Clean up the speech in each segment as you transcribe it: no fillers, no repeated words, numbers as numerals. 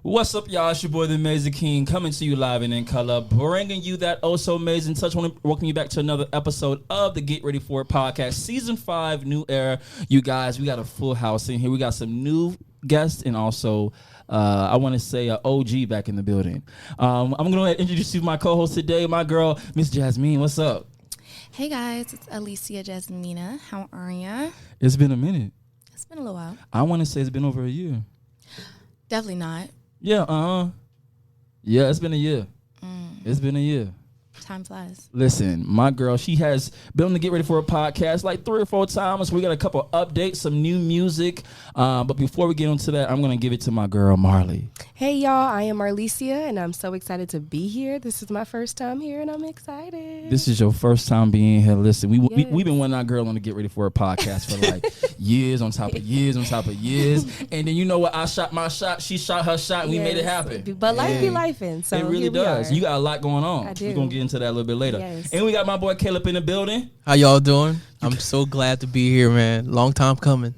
What's up, y'all? It's your boy, the Amazing King, coming to you live and in color, bringing you that oh so amazing touch. I want to welcome you back to another episode of the Get Ready For It podcast, season 5, new era. You guys, we got a full house in here. We got some new guests and also, I want to say, an OG back in the building. I'm going to introduce you to my co-host today, my girl, Miss Jasmine. What's up? Hey guys, it's Alicia Jasmina. How are ya? It's been a minute. It's been a little while. I want to say it's been over a year. Definitely not. Yeah, Yeah, it's been a year. It's been a year. Time flies. Listen, my girl, she has been on the Get Ready For It podcast like 3 or 4 times. We got a couple updates, some new music. But before we get into that, I'm going to give it to my girl, Marley. Hey, y'all. I am Marlicia, and I'm so excited to be here. This is my first time here, and I'm excited. This is your first time being here. Listen, Yes. we've been wanting our girl on the Get Ready For It podcast for like years on top of years on top of years. And then you know what? I shot my shot. She shot her shot, and we made it happen. But life be lifing, so it really here we does. are. You got a lot going on. I do. We're going to get into that a little bit later. Yes. And we got my boy Caleb in the building. How y'all doing? I'm so glad to be here, man. Long time coming.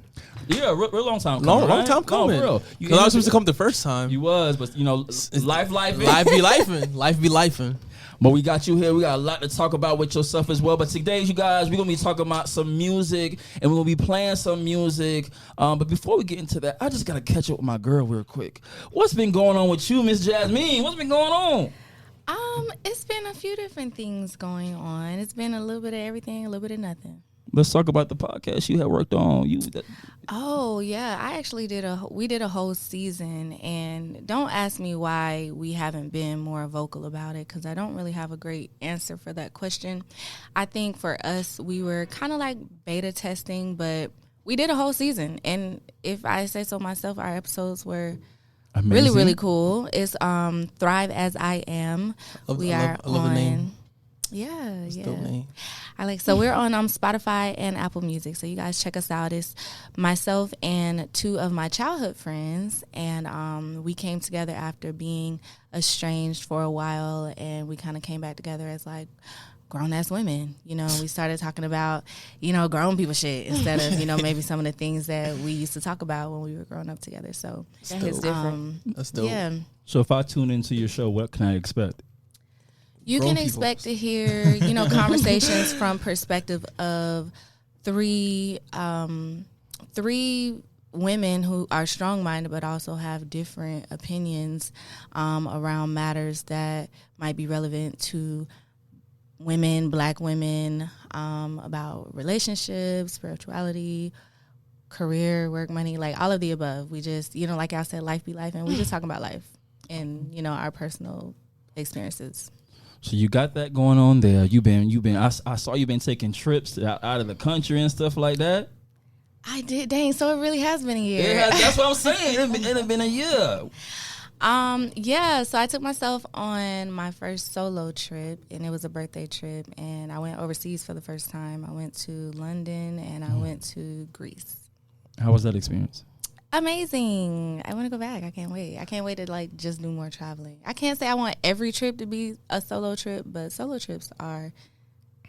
Yeah, real long time coming. Long right? time coming. No, for real. Because I was supposed to come the first time. You was, but you know, life. Life be lifing. Life be lifing. But we got you here. We got a lot to talk about with yourself as well. But today, you guys, we're going to be talking about some music, and we're going to be playing some music. But before we get into that, I just got to catch up with my girl real quick. What's been going on with you, Miss Jasmine? What's been going on? It's been a few different things going on. It's been a little bit of everything, a little bit of nothing. Let's talk about the podcast you had worked on. Oh yeah, we did a whole season, and don't ask me why we haven't been more vocal about it, because I don't really have a great answer for that question. I think for us, we were kind of like beta testing, but we did a whole season, and if I say so myself, our episodes were Amazing. really cool. It's Thrive As I Am. I love the name. Yeah. Dope name. So we're on Spotify and Apple Music, so you guys check us out. It's myself and 2 of my childhood friends, and we came together after being estranged for a while, and we kind of came back together as like grown-ass women. You know, we started talking about, grown people shit instead of, maybe some of the things that we used to talk about when we were growing up together. So It's different. That's dope. yeah. So if I tune into your show, what can I expect? You Grown can people. expect to hear, conversations from perspective of 3 women who are strong-minded but also have different opinions around matters that might be relevant to women, Black women, about relationships, spirituality, career, work, money, like all of the above. We just, like I said, life be life, and we just talking about life and, our personal experiences. So you got that going on there. I saw you been taking trips out of the country and stuff like that. I did. Dang, so it really has been a year. Yeah, that's what I'm saying. It's been a year. Yeah, so I took myself on my first solo trip, and it was a birthday trip, and I went overseas for the first time. I went to London, and I went to Greece. How was that experience? Amazing. I want to go back. I can't wait. I can't wait to just do more traveling. I can't say I want every trip to be a solo trip, but solo trips are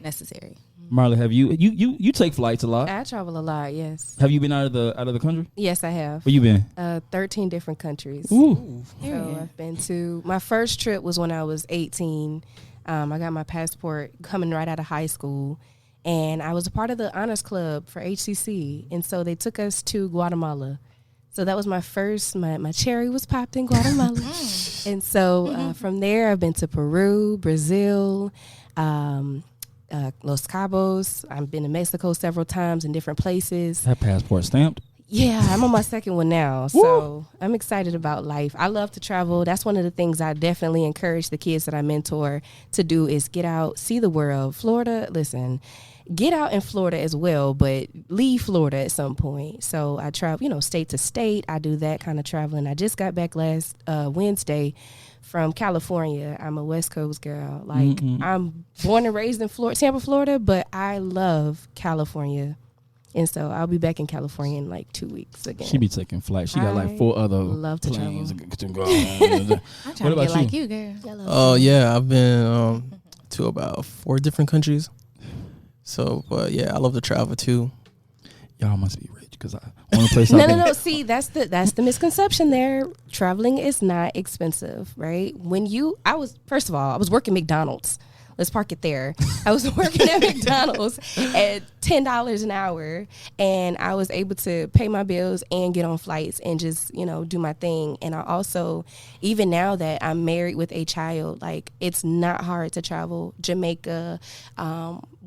necessary. Marley, have you take flights a lot? I travel a lot, yes. Have you been out of the country? Yes, I have. Where you been? 13 different countries. Ooh. So I've been to, my first trip was when I was 18. I got my passport coming right out of high school. And I was a part of the honors club for HCC. And so they took us to Guatemala. So that was my first, my cherry was popped in Guatemala. And so from there, I've been to Peru, Brazil, Los Cabos. I've been to Mexico several times in different places. That passport stamped? Yeah, I'm on my second one now. So I'm excited about life. I love to travel. That's one of the things I definitely encourage the kids that I mentor to do is get out, see the world. Florida, listen, get out in Florida as well, but leave Florida at some point. So I travel, state to state. I do that kind of traveling. I just got back last Wednesday from California. I'm a West Coast girl. Like, I'm born and raised in Tampa, Florida, but I love California. And so I'll be back in California in like 2 weeks again. She be taking flights. She got like 4 other love to planes. I'm trying to get like you, girl. Oh, yeah. I've been to about 4 different countries. So, but yeah, I love to travel too. Y'all must be rich. Because only place No. See, that's the misconception there. Traveling is not expensive, right? I was working McDonald's. Let's park it there. I was working at McDonald's at $10 an hour, and I was able to pay my bills and get on flights and just, do my thing. And I also, even now that I'm married with a child, like, it's not hard to travel. Jamaica,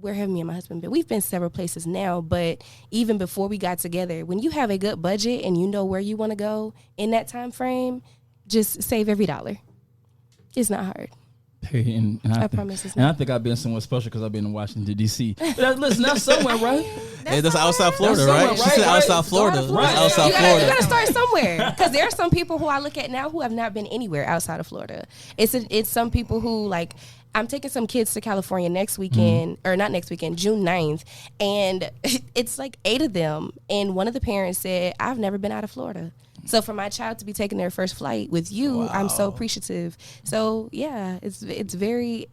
where have me and my husband been? We've been several places now, but even before we got together, when you have a good budget and you know where you want to go in that time frame, just save every dollar. It's not hard. And I promise it's and not. I think I've been somewhere special because I've been in Washington, D.C. Listen, that's somewhere, right? Hey, that's outside Florida, That's right? somewhere, She said right? outside Florida. Right. That's outside You Florida. gotta start somewhere, because there are some people who I look at now who have not been anywhere outside of Florida. It's some people who, like, I'm taking some kids to California next weekend, or not next weekend, June 9th, and it's like 8 of them, and one of the parents said, I've never been out of Florida. So for my child to be taking their first flight with you, I'm so appreciative. So yeah, it's very,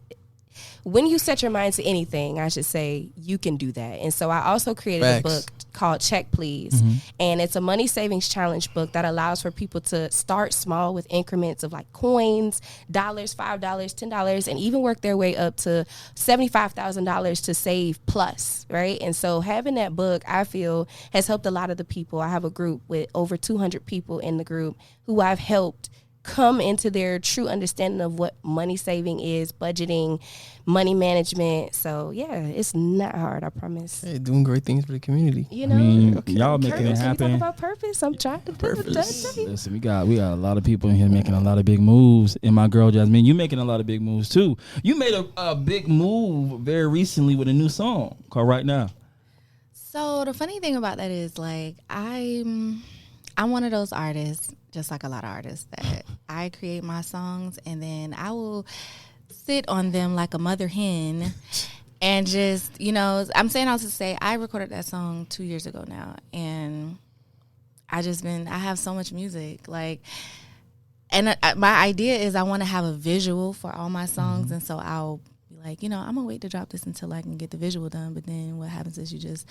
when you set your mind to anything, I should say, you can do that. And so I also created a book called Check Please. And it's a money savings challenge book that allows for people to start small with increments of like coins, dollars, $5, $10, and even work their way up to $75,000 to save plus, right? And so having that book, I feel, has helped a lot of the people. I have a group with over 200 people in the group who I've helped come into their true understanding of what money saving is, budgeting, money management. So yeah, it's not hard, I promise. Hey, doing great things for the community. You know, y'all making it Purpose. When we happen. talk about purpose, I'm trying to do it. Listen, we got a lot of people in here making a lot of big moves. And my girl Jasmine, you making a lot of big moves too. You made a big move very recently with a new song called Right Now. So the funny thing about that is, like, I'm one of those artists, just like a lot of artists, that I create my songs and then I will sit on them like a mother hen and just, I'm saying all to say, I recorded that song 2 years ago now, and I have so much music, like, and my idea is I want to have a visual for all my songs, and so I'll be like, I'm gonna wait to drop this until I can get the visual done, but then what happens is you just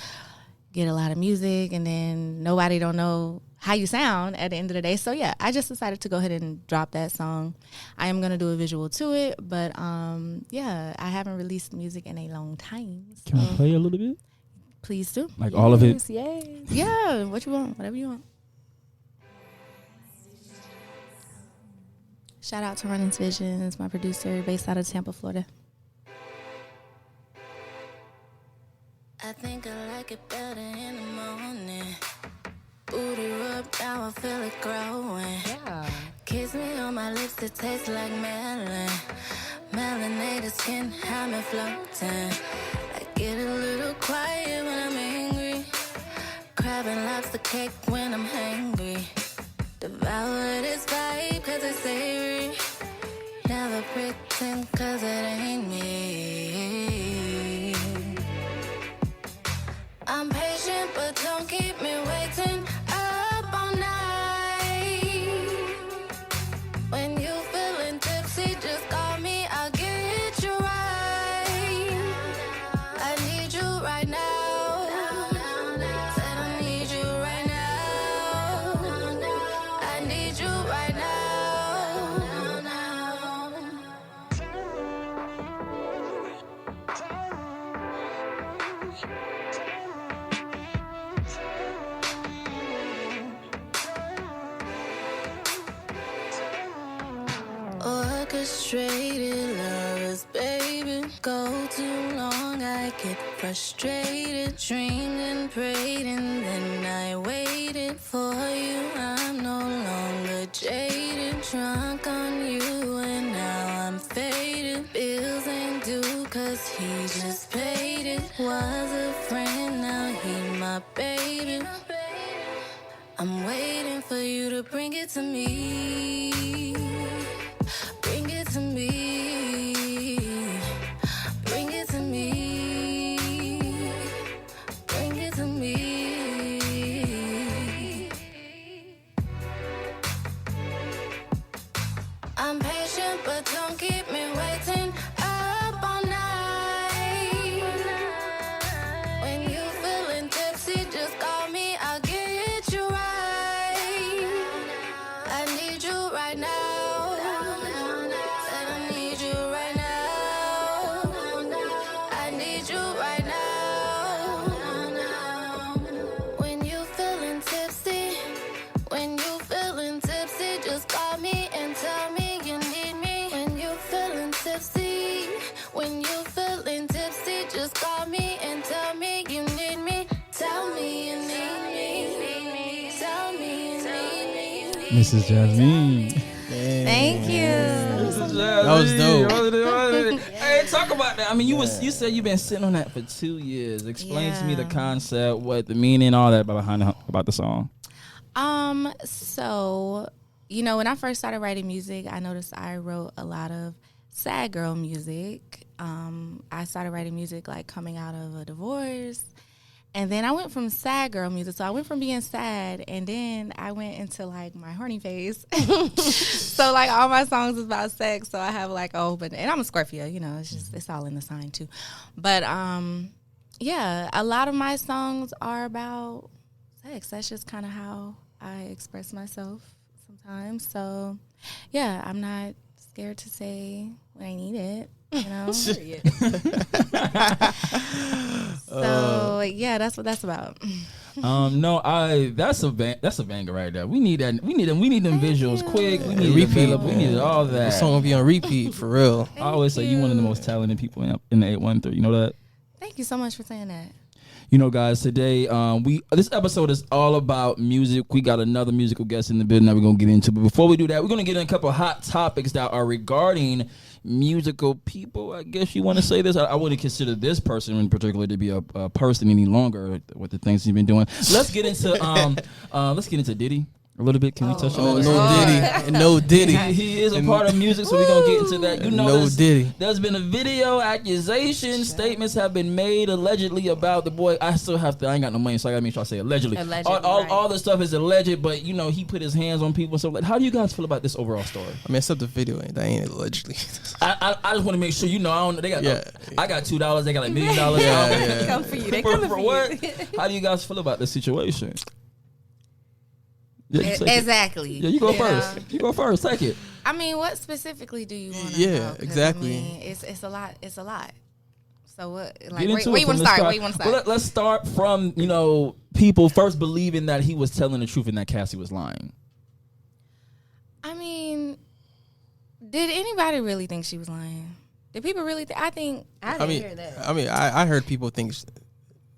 get a lot of music and then nobody don't know how you sound at the end of the day. So yeah, I just decided to go ahead and drop that song. I am gonna do a visual to it, but yeah, I haven't released music in a long time. So Can I play a little bit? please do. Like all of it? Yes. Yeah, what you want, whatever you want. Shout out to Runnings Visions, my producer based out of Tampa, Florida. I think I like it better in the morning. Booty rub, now I feel it growing. Yeah. Kiss me on my lips, it tastes like melon. Melanated skin, have me floating. I get a little quiet when I'm angry. Crab and lobster cake when I'm hungry. Devour this vibe cause it's savory. Never pretend cause it ain't me. I'm patient, but don't keep me waiting up all night. When you feeling tipsy, just call me, I'll get you right. I need you right now. Said I need you right now. I need you right now. Orchestrated lovers, baby. Go too long, I get frustrated. Dreamed and prayed and then I waited for you. I'm no longer jaded, drunk on you and now I'm faded. Bills ain't due cause he just paid it. Was a friend, now he my baby. I'm waiting for you to bring it to me. Bring it to me. Bring it to me. Bring it to me. I'm patient, but don't keep me waiting up all night. When you feeling tipsy, just call me, I'll get tipsy. When you feeling tipsy, just call me and tell me you need me. Tell me you need me. Tell me you need me. Mrs. Jasmine. Thank you. That was dope. Hey, talk about that. I mean, you said you've been sitting on that for 2 years. Explain to me the Yeah. concept, what the meaning, all that about the song. So, when I first started writing music, I noticed I wrote a lot of sad girl music. I started writing music like coming out of a divorce. And then I went from sad girl music. So I went from being sad, and then I went into like my horny phase. So like all my songs is about sex. So I have like and I'm a Scorpio, it's all in the sign too. But yeah, a lot of my songs are about sex. That's just kind of how I express myself sometimes. So yeah, I'm not scared to say when I need it. So yeah, that's what that's about. That's a banger right there. We need that. We need them visuals quick. We need it Repeat, available. We man. need all The that. song will be on repeat for real. I always say you one of the most talented people in the 813. You know that? Thank you so much for saying that. Guys, today this episode is all about music. We got another musical guest in the building that we're gonna get into. But before we do that, we're gonna get in a couple of hot topics that are regarding musical people. I guess you want to say this. I wouldn't consider this person in particular to be a person any longer with the things he's been doing. Let's get into Diddy a little bit. Can we touch on that? No Diddy. He is a part of music, so we're gonna get into that. No Diddy. There's been a video accusation. Statements have been made allegedly about the boy. I ain't got no money, so I gotta make sure I say allegedly. All the stuff is alleged, but he put his hands on people. So how do you guys feel about this overall story? I mean, except the video, that ain't allegedly. I just want to make sure I don't. They got. I got $2. They got like $1 million. Yeah. Come for you. They coming for what? you. How do you guys feel about this situation? Yeah, you take it. Exactly. Yeah, you go first. You go first. Take it. I mean, what specifically do you want to Yeah, know? 'Cause, exactly. I mean, it's a lot. It's a lot. So what? Like, Get into where it you want from to the start? Where you want to start? Well, let's start from people first believing that he was telling the truth and that Cassie was lying. I mean, did anybody really think she was lying? Did people really think? I think. I didn't hear that. I mean, I heard people think.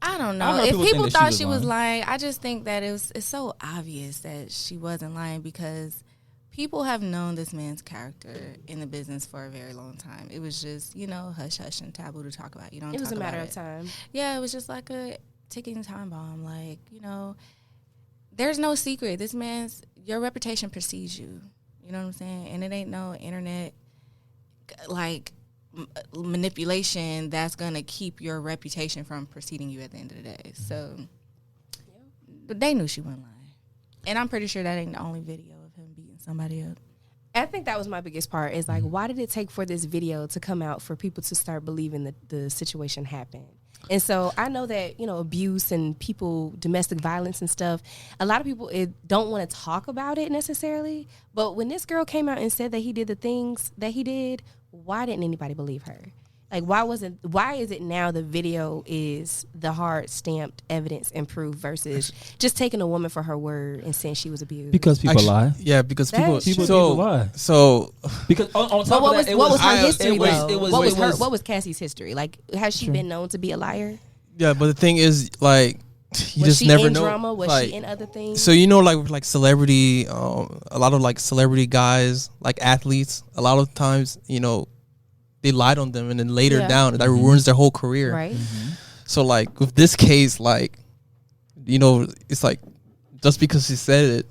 I don't I know. heard If people think people that thought she she was was lying, I just think that it's so obvious that she wasn't lying because people have known this man's character in the business for a very long time. It was just, hush hush and taboo to talk about. You don't. It was talk a matter about of time. Yeah, it was just like a ticking time bomb. Like, there's no secret. Your reputation precedes you. You know what I'm saying? And it ain't no internet like manipulation that's gonna keep your reputation from preceding you at the end of the day. So, but they knew she wasn't lying, and I'm pretty sure that ain't the only video of him beating somebody up. I think that was my biggest part is like, why did it take for this video to come out for people to start believing that the situation happened? And so I know that, abuse and domestic violence and stuff, a lot of people don't want to talk about it necessarily. But when this girl came out and said that he did the things that he did, why didn't anybody believe her? Like, why is it now the video is the hard stamped evidence and proof versus just taking a woman for her word and saying she was abused? Because people lie. Yeah, because That's people true. lie. So Because on top But of that, what was her I- history it was- though? it was- what was it her? was- What was Cassie's history? Like, has she been known to be a liar? yeah, but the thing is, like, you Was just she never in know. drama? Was like, she in other things? So like celebrity, a lot of like celebrity guys, like athletes, a lot of times, they lied on them, and then later Yeah. down, that ruins their whole career. Right. So like with this case, like, it's like just because she said it,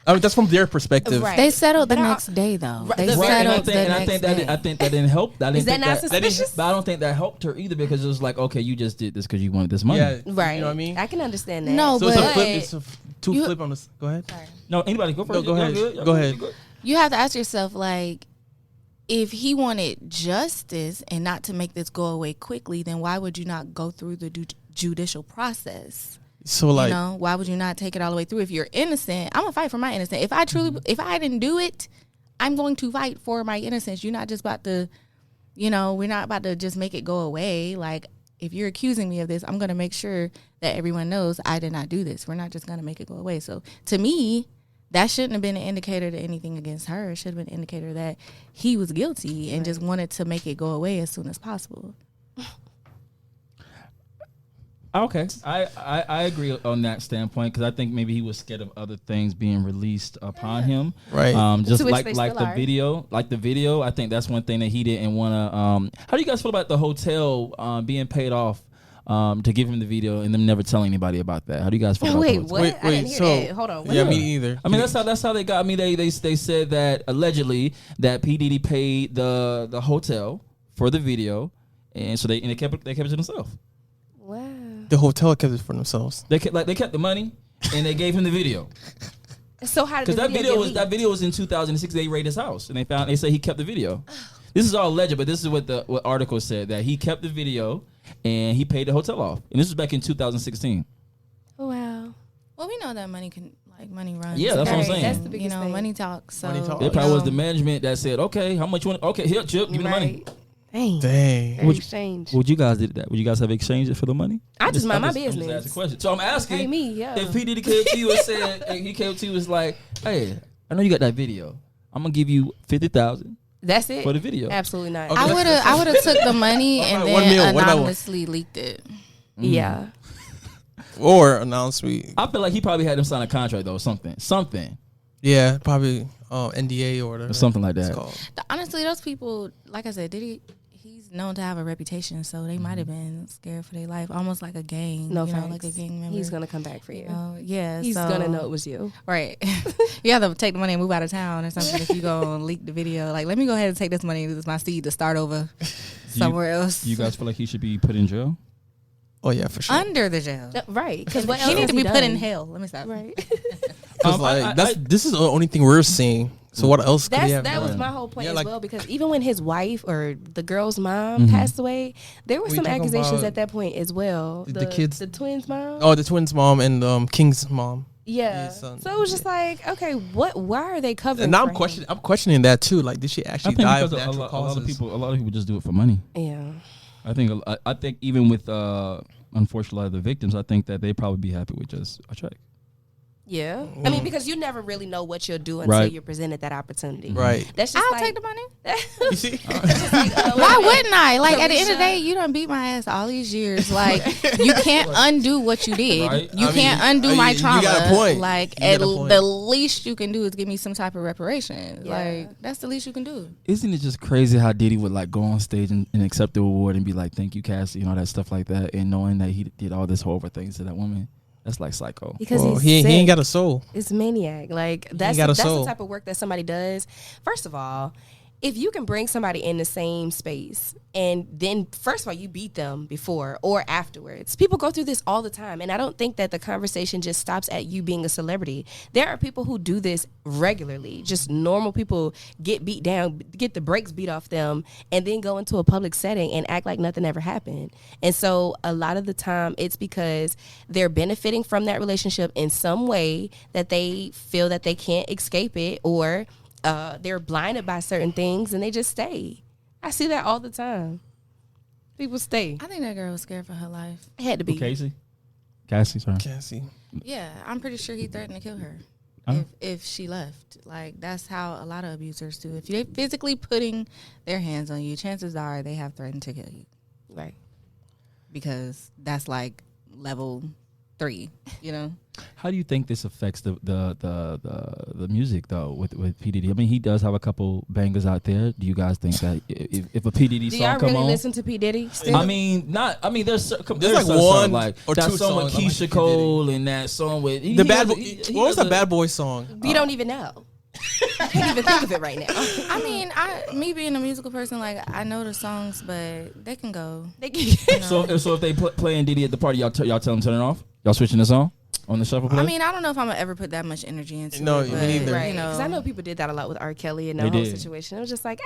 I mean that's from their perspective. Right. They settled the But I- next day, though. Right, They the- Right, and I settled think, the and I next think day. that I think that didn't help. I didn't Is that think not that didn't- suspicious? But I don't think that helped her either because it was like, okay, you just did this because you wanted this money. Yeah, Right. You know what I mean? I can understand that. No, So it's a but- flip. It's a two You- flip on this. Go ahead. No, anybody go first. go Y'all ahead. good? Y'all Go good? ahead. You good? You have to ask yourself, like, if he wanted justice and not to make this go away quickly, then why would you not go through the judicial process? So like, Why would you not take it all the way through? If you're innocent, I'm gonna fight for my innocence. If I didn't do it, I'm going to fight for my innocence. You're not just about to, we're not about to just make it go away. Like, if you're accusing me of this, I'm gonna make sure that everyone knows I did not do this. We're not just gonna make it go away. So to me, that shouldn't have been an indicator to anything against her. It should have been an indicator that he was guilty and just wanted to make it go away as soon as possible. Okay, I agree on that standpoint because I think maybe he was scared of other things being released upon him. Right. Just To which like they the still are. video. I think that's one thing that he didn't want to. How do you guys feel about the hotel being paid off to give him the video and them never telling anybody about that? How do you guys feel about Wait, that? what? I didn't hear that. Hold on. What? Yeah, me either. I mean, that's how they got me. They said that allegedly that P Diddy paid the hotel for the video, and so they kept it to themselves. Wow. The hotel kept it for themselves. They kept the money and they gave him the video So how did because the that video was in 2006. They raided his house and they say he kept the video. This is all alleged, but this is what the article said, that he kept the video and he paid the hotel off, and this was back in 2016. Oh, wow. Well, we know that money runs. Yeah, that's what I'm saying. That's the biggest thing. Money talks. So, Money talks. It probably was the management that said, "Okay, how much you want? Okay, here, Chip, give me the money." Dang. Dang. Very exchange. Would you guys did that? Would you guys have exchanged it for the money? I just mind my I'm just business. asking a question. So I'm asking, Hey, me, yeah. if P Diddy came to you and said, he came to you was like, "Hey, I know you got that video. I'm gonna give you $50,000 That's it. for the video." Absolutely not. Okay. I would have took the money and One then mil, what about one? anonymously leaked it. Yeah. Or announce we. I feel like he probably had him sign a contract though, something, Yeah, probably NDA or whatever. or something like it's that. called. Honestly, those people, like I said, he's known to have a reputation, so they might have been scared for their life, almost like a gang. No you know, facts. like a gang member. He's going to come back for you. Yeah, He's so, going to know it was you. right. You have to take the money and move out of town or something if you go and leak the video. Like, let me go ahead and take this money. This is my seed to start over somewhere else. You guys feel like he should be put in jail? Oh yeah, for sure. Under the jail. Right. Because what He else need has to be put in done? hell. Let me stop. Right. Because this is the only thing we're seeing. So what else could he have That was done? my whole point Yeah, as like- well, because even when his wife or the girl's mom passed away, there were We some talking accusations about at that point as well. the kids- the twins' mom. Oh, the twins' mom and King's mom. Yeah. his son. So it was just like, okay, why are they covering? And now for him? I'm questioning that too. Like, did she I actually think die of because natural a lot of causes? people just do it for money. Yeah. I think even with unfortunately a lot of the victims, I think that they probably be happy with just a check. Yeah. I mean, because you never really know what you'll do until Right. you're presented that opportunity. Right. That's just I'll like, take the money. You see? Why wouldn't I? Like, at the end of the day, you done beat my ass all these years. Like, you can't undo what you did. Right. You I can't mean, undo my you trauma. got a point. Like, You got a point. the least you can do is give me some type of reparation. Yeah. Like, that's the least you can do. Isn't it just crazy how Diddy would like go on stage and accept the award and be like, "Thank you, Cassie," and all that stuff like that, and knowing that he did all this horrible things to that woman? That's like psycho. because Well, he's he ain't sick. got a soul. It's maniac. Like that's got a that's the soul. type of work that somebody does. First of all, if you can bring somebody in the same space and then first of all you beat them before or afterwards, people go through this all the time, and I don't think that the conversation just stops at you being a celebrity. There are people who do this regularly. Just normal people get beat down, get the brakes beat off them, and then go into a public setting and act like nothing ever happened. And so a lot of the time it's because they're benefiting from that relationship in some way that they feel that they can't escape it, or they're blinded by certain things and they just stay. I see that all the time. People stay. I think that girl was scared for her life. It had to be. Cassie, sorry. Cassie. Yeah, I'm pretty sure he threatened to kill her Huh? if she left. Like, that's how a lot of abusers do. If they're physically putting their hands on you, chances are they have threatened to kill you, Right. because that's like level 3, you know? How do you think this affects the music though with P Diddy? I mean, he does have a couple bangers out there. Do you guys think that if a P Diddy Do song y'all come really on? listen to P. Diddy still? I mean, there's like some one like or that two song with songs I like Keisha P. Cole and that song with The Bad Boy song. we don't even know. I can't even think of it right now. I mean, me being a musical person, like, I know the songs, but they can go. They can, So if they playing Diddy at the party, y'all tell them turn it off. Y'all switching the song on the shuffle play. I mean, I don't know if I'm gonna ever put that much energy into No, it. me but, neither. right. You know, Because I know people did that a lot with R. Kelly and They the whole did. situation. It was just like,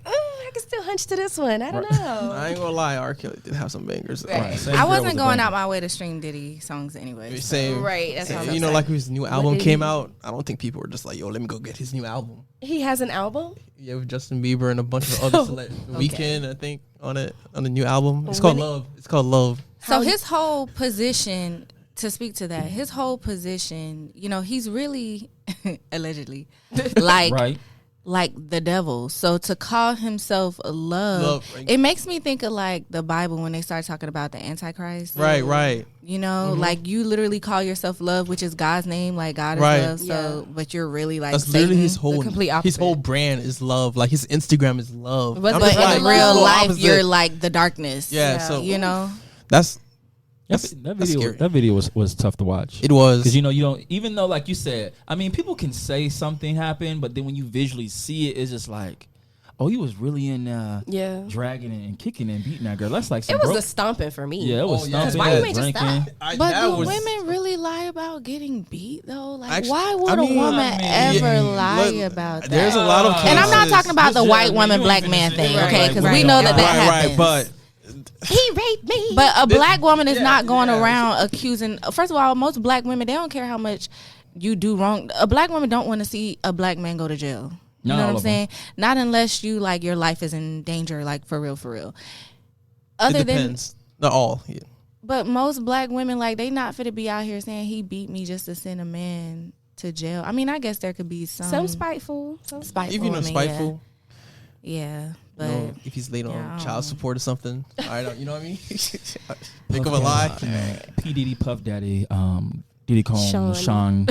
I can still hunch to this one. I don't know. I ain't gonna lie, R. Kelly did have some bangers. Right. Same I girl wasn't was a going banger. out my way to stream Diddy songs anyway. so- Same. Right, that's what I'm You know, saying. like his new album did came he- out. I don't think people were just like, "Yo, let me go get his new album." He has an album? Yeah, with Justin Bieber and a bunch of other The Weeknd, I think, on the new album. It's When called it- Love. It's called Love. So his whole position to speak to that, his whole position, you know, he's really allegedly like Right. like the devil. So to call himself love, Right. it makes me think of like the Bible when they start talking about the Antichrist. Right. You know, like you literally call yourself love, which is God's name, like God is Right. love. So, but you're really like That's Satan. literally his whole complete his opposite. whole brand is love. Like his Instagram is love. But I'm But just in like, real so life, opposite. you're like the darkness. Yeah, so you know. that's That that's scary. video was tough to watch. It was. Because you know, you don't, even though like you said, I mean, people can say something happened, but then when you visually see it, it's just like, oh, he was really in Yeah. dragging and kicking and beating that girl. That's like some It was broke- a stomping for me. yeah, it was Oh, yeah. stomping, Why you ain't just drinking. stop? But that do was- women really lie about getting beat though? Like, Actually, why would I mean, a woman I mean, ever yeah, lie look, about that? There's a lot of cases. and I'm not talking about the Yeah, white I mean, woman, you black ain't man finna thing, sit okay? there Because like, we right, know that right, happens. but He raped me. But a black woman is yeah, not going yeah. around accusing. First of all, most black women, they don't care how much you do wrong. A black woman don't want to see a black man go to jail. You Not know all what I'm of 'em. saying? Not unless you like your life is in danger, like for real, for real. it Other than, depends. Not all. Yeah. but most black women, like they not fit to be out here saying he beat me just to send a man to jail. I mean, I guess there could be Some spiteful. Some spiteful. Even women, spiteful. Yeah, but You know, if he's late on yeah, I don't child know. support or something, I don't. You know what I mean? Think of a lie. P Diddy, Puff Daddy, Diddy Cone, Sean.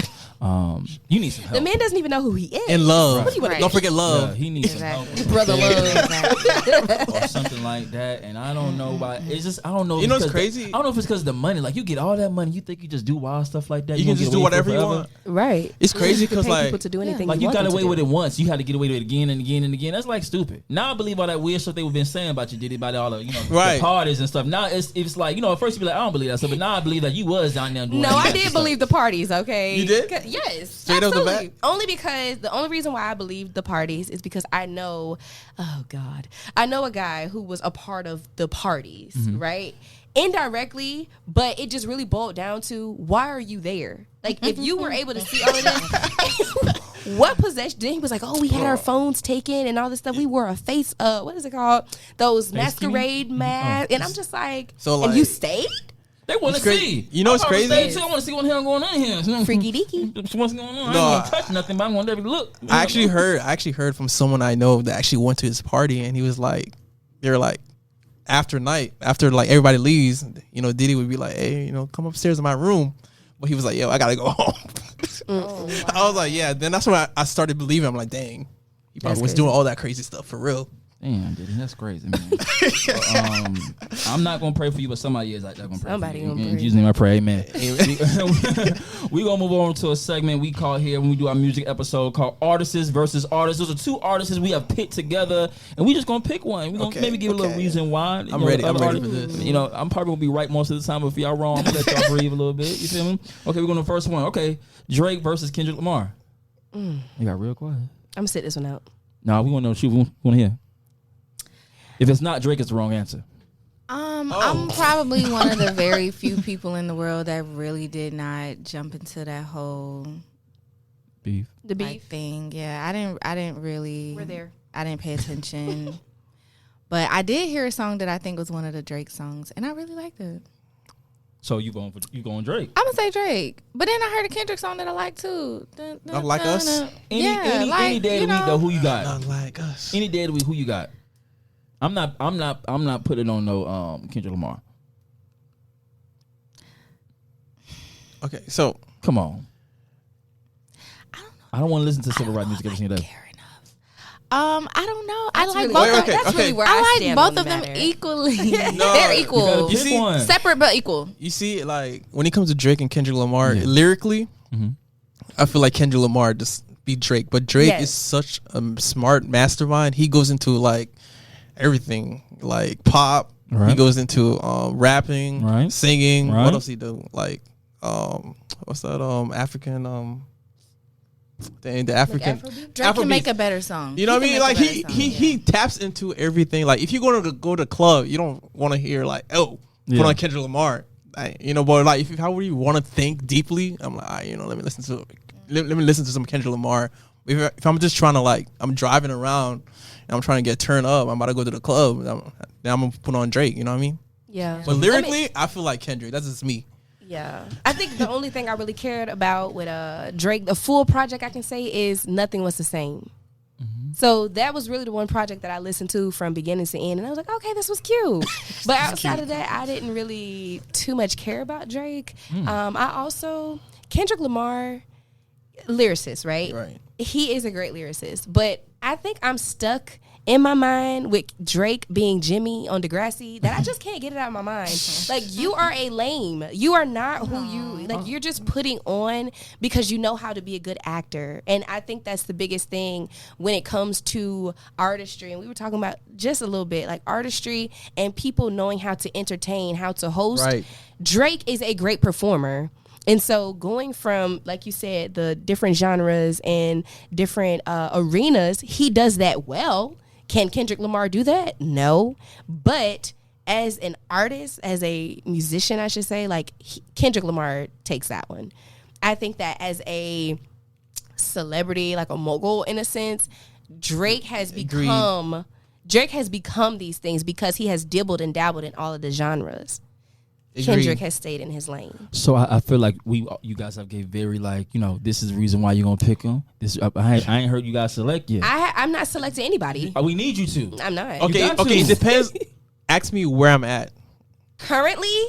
You need some help. The man doesn't even know who he is. In love. What do you want? Right. Don't forget Yeah, love. he needs some Exactly. help. Brother love. or something like that, and I don't know why. It's just I don't know. if You know it's what's 'cause crazy? I don't know if it's because of the money. Like you get all that money, you think you just do wild stuff like that. You can gonna just get do away with it whatever you forever? want. Right. It's crazy You can because pay like people to do anything. Like you want got them to away do. with it once, you had to get away with it again and again and again. That's like stupid. Now I believe all that weird stuff they've been saying about you, Diddy, about all the Right. the parties and stuff. Now it's like at first you be like I don't believe that stuff, but now I believe that you was down there doing. No, all I that did stuff. believe the parties. Okay, You did? Yes, Straight off the absolutely. bat? Only because the only reason why I believed the parties is because I know, oh God, I know a guy who was a part of the parties, Mm-hmm. right? Indirectly, but it just really boiled down to why are you there? Like if you were able to see all of this, what possession? Then he was like, oh, we had our phones taken and all this stuff. We wore a face, what is it called? Those masquerade masks, and I'm just like, So, and you like- stayed? They want to It's crazy. see. You know what's I wanna crazy? stay too. I want to see what the hell going on in here. Freaky deaky. What's going on? No, I ain't gonna touch nothing, but I'm gonna let it look. I actually heard from someone I know that actually went to his party, and he was like, they were like, after like everybody leaves, you know, Diddy would be like, hey, you know, come upstairs in my room, but he was like, yo, I gotta go home. I was like, yeah. Then that's when I started believing. I'm like, dang, he probably That's was crazy. doing all that crazy stuff for real. Damn, Diddy, that's crazy, man. But, I'm not gonna pray for you, but somebody is like that gonna pray Somebody for you. gonna In pray. Jesus' name, I pray, amen. We gonna move on to a segment we call here when we do our music episode called Artists versus Artists. Those are two artists we have picked together, and we just gonna pick one. We gonna Okay, maybe give a little okay. reason why. You I'm know, ready. other I'm ready for artists- this. You know, I'm probably gonna be right most of the time. But if y'all wrong, I'm gonna let y'all breathe a little bit. You feel me? Okay, we're going to the first one. Okay, Drake versus Kendrick Lamar. You got real quiet. I'm gonna sit this one out. Nah, we want to know. Shoot, we want to hear. If it's not Drake, it's the wrong answer. I'm probably one of the very few people in the world that really did not jump into that whole Beef. The like, beef. thing. Yeah, I didn't really. We're there. I didn't pay attention, but I did hear a song that I think was one of the Drake songs, and I really liked it. So you going Drake? I'm gonna say Drake, but then I heard a Kendrick song that I like too. Dun, dun, Not Like dun, Us? dun. Any like, day you of the week know, though, who you got? Not like us. Any day of the week, who you got? I'm not putting on no Kendrick Lamar. Okay, so Come on. I don't want to listen to civil rights music every single day. care enough. I don't know. I That's like really, both. Wait, of okay, that's okay. really where I, I like stand both on the of them matter. equally. They're You equal. gotta You pick see- one. Separate but equal. you see, like when it comes to Drake and Kendrick Lamar, Yeah. lyrically, Mhm. I feel like Kendrick Lamar just beat Drake, but Drake Yes. is such a smart mastermind. He goes into like everything, like pop. Right. He goes into rapping, Right. singing. Right. What else he do? Like what's that? African the African. Afrobeat? Drake can make Afrobeats. a better song. You know what I He mean? can Like make a he better song, he taps into everything. Like if you're going to go to club, you don't want to hear like Yeah. put on Kendrick Lamar. You know, but like if how you want to think deeply, I'm like, all right, you know, let me listen to some Kendrick Lamar. If I'm just trying to like I'm driving around and I'm trying to get turned up, I'm about to go to the club. Then I'm gonna put on Drake. You know what I mean? Yeah. But lyrically, I feel like Kendrick. That's just me. Yeah, I think the only thing I really cared about with Drake, the full project I can say is Nothing Was the Same. So that was really the one project that I listened to from beginning to end, and I was like, okay, this was cute. But outside of that, I didn't really too much care about Drake. I also Kendrick Lamar, lyricist, right? Right. He is a great lyricist, but I think I'm stuck in my mind with Drake being Jimmy on Degrassi that I just can't get it out of my mind. Like, you are a lame. You are not who you, like, you're just putting on because you know how to be a good actor. And I think that's the biggest thing when it comes to artistry. And we were talking about just a little bit, like artistry and people knowing how to entertain, how to host. Right. Drake is a great performer. And so going from, like you said, the different genres and different arenas, he does that well. Can Kendrick Lamar do that? No. But as an artist, as a musician, I should say, like, Kendrick Lamar takes that one. I think that as a celebrity, like a mogul in a sense, Drake has become these things because he has dibbled and dabbled in all of the genres. Kendrick has stayed in his lane. So I feel like you guys have gave very, like, you know, this is the reason why you're gonna pick him. This I ain't heard you guys select yet. I'm not selecting anybody. We need you to. I'm not. Okay, it depends. Ask me where I'm at. Currently?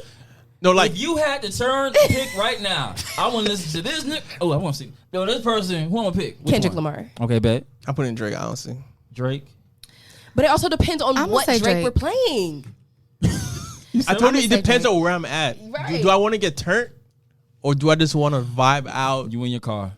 No, like, If you had to turn the pick right now, I want to listen to this. Oh, I want to see. No, this person. Who I'm gonna pick? Which Kendrick one? Lamar. Okay, bet. I'm putting Drake, honestly. Drake. But it also depends on I'm what gonna say Drake Drake. we're playing. I told you say it depends Drake. on where I'm at. Right. Do I want to get turned, or do I just want to vibe out? You in your car.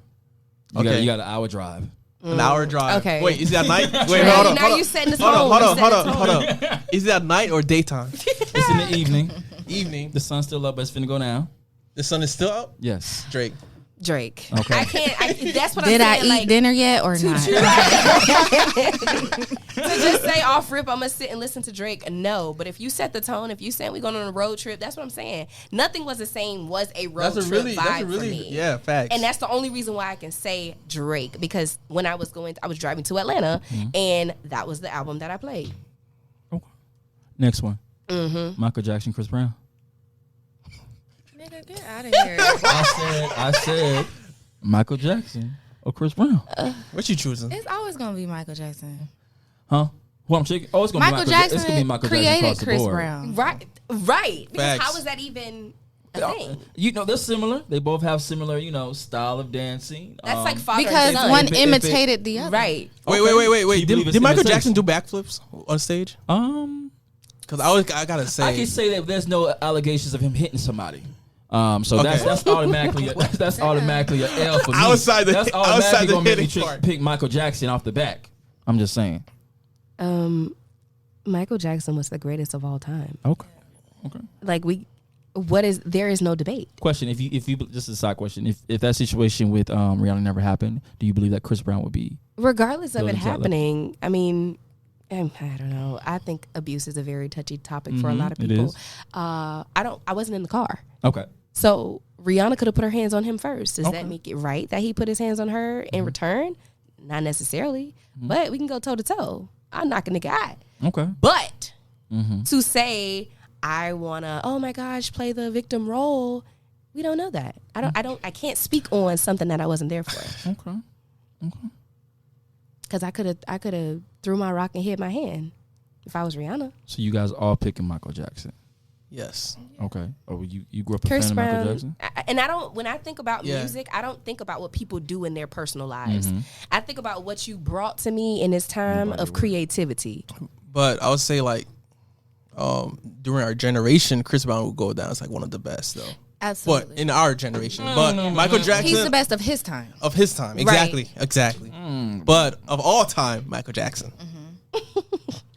Okay. You got an hour drive. An hour drive. Okay. Wait, is that night? Wait, Now- hold on. now hold on. you setting the Hold tone. on. You Hold setting on. the Hold on. Is that night or daytime? It's in the evening. Evening. The sun's still up, but it's finna go down. The sun is still up. Yes. Drake. Drake. Okay. I can't. That's what Did I'm I saying. eat like, dinner yet or not? to just say off rip, I'm gonna sit and listen to Drake. No, but if you set the tone, if you saying we going on a road trip, that's what I'm saying. Nothing Was the Same was a road trip vibe for me. Yeah, facts. And that's the only reason why I can say Drake, because when I was driving to Atlanta, and that was the album that I played. Okay. Next one. Michael Jackson, Chris Brown. Nigga, get out of here. I said Michael Jackson or Chris Brown. What you choosing? It's always gonna be Michael Jackson. Huh? Who I'm checking? Oh, it's gonna Michael be Jackson It's gonna be Michael Jackson created across the Chris board. Brown. Right. Because Facts. how is that even a thing? You know, they're similar. They both have similar, you know, style of dancing. That's like father Because and son. one If it- imitated the other. Right. Wait. Do you believe Did it's Michael imitation? Jackson do backflips on stage? Because I gotta say, I can say that there's no allegations of him hitting somebody. So that's automatically that's automatically an L for me. Outside the- that's outside automatically the gonna make me hitting part. pick Michael Jackson off the back. I'm just saying. Michael Jackson was the greatest of all time. Okay. Like there is no debate. Question: If you just a side question, if that situation with Rihanna never happened, do you believe that Chris Brown would be? Regardless of Building it to that happening, I mean, I don't know. I think abuse is a very touchy topic for a lot of it people. is. I wasn't in the car. Okay. So Rihanna could have put her hands on him first. Does Okay. that make it right that he put his hands on her in return? Not necessarily. But we can go toe to toe. I'm not gonna guy. Okay. But to say I wanna, oh my gosh, play the victim role, we don't know that. I can't speak on something that I wasn't there for. Okay. Because I could have threw my rock and hit my hand if I was Rihanna. So you guys all picking Michael Jackson. yes. Okay. Oh, you grew up a Chris fan of Brown. Michael Jackson? When I think about Yeah. music, I don't think about what people do in their personal lives. I think about what you brought to me in this time of creativity. But I would say, like, during our generation, Chris Brown would go down as like one of the best, though. Absolutely. But in our generation, but Michael Jackson He's the best of his time. of his time, exactly. But of all time, Michael Jackson.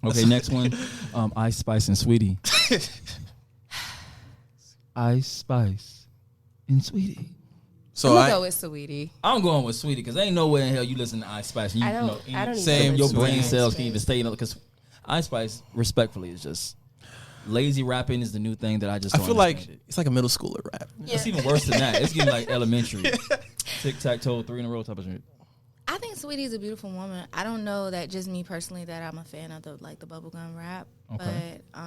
Okay, next one. Ice Spice and Sweetie. Ice Spice and Sweetie. So I'm I gonna go with Saweetie. I'm going with Sweetie because ain't no way in hell you listen to Ice Spice. And you, I don't- know, I don't even Same. know your this brain one. cells can even stay in it because Ice Spice, respectfully, is just lazy rapping is the new thing that I just. I don't feel like understand it. it's like a middle schooler rap. It's even worse than that. It's getting like elementary. Tic tac toe, 3 in a row type of shit. I think Sweetie's a beautiful woman. I don't know that just me personally that I'm a fan of the bubblegum rap, Okay. but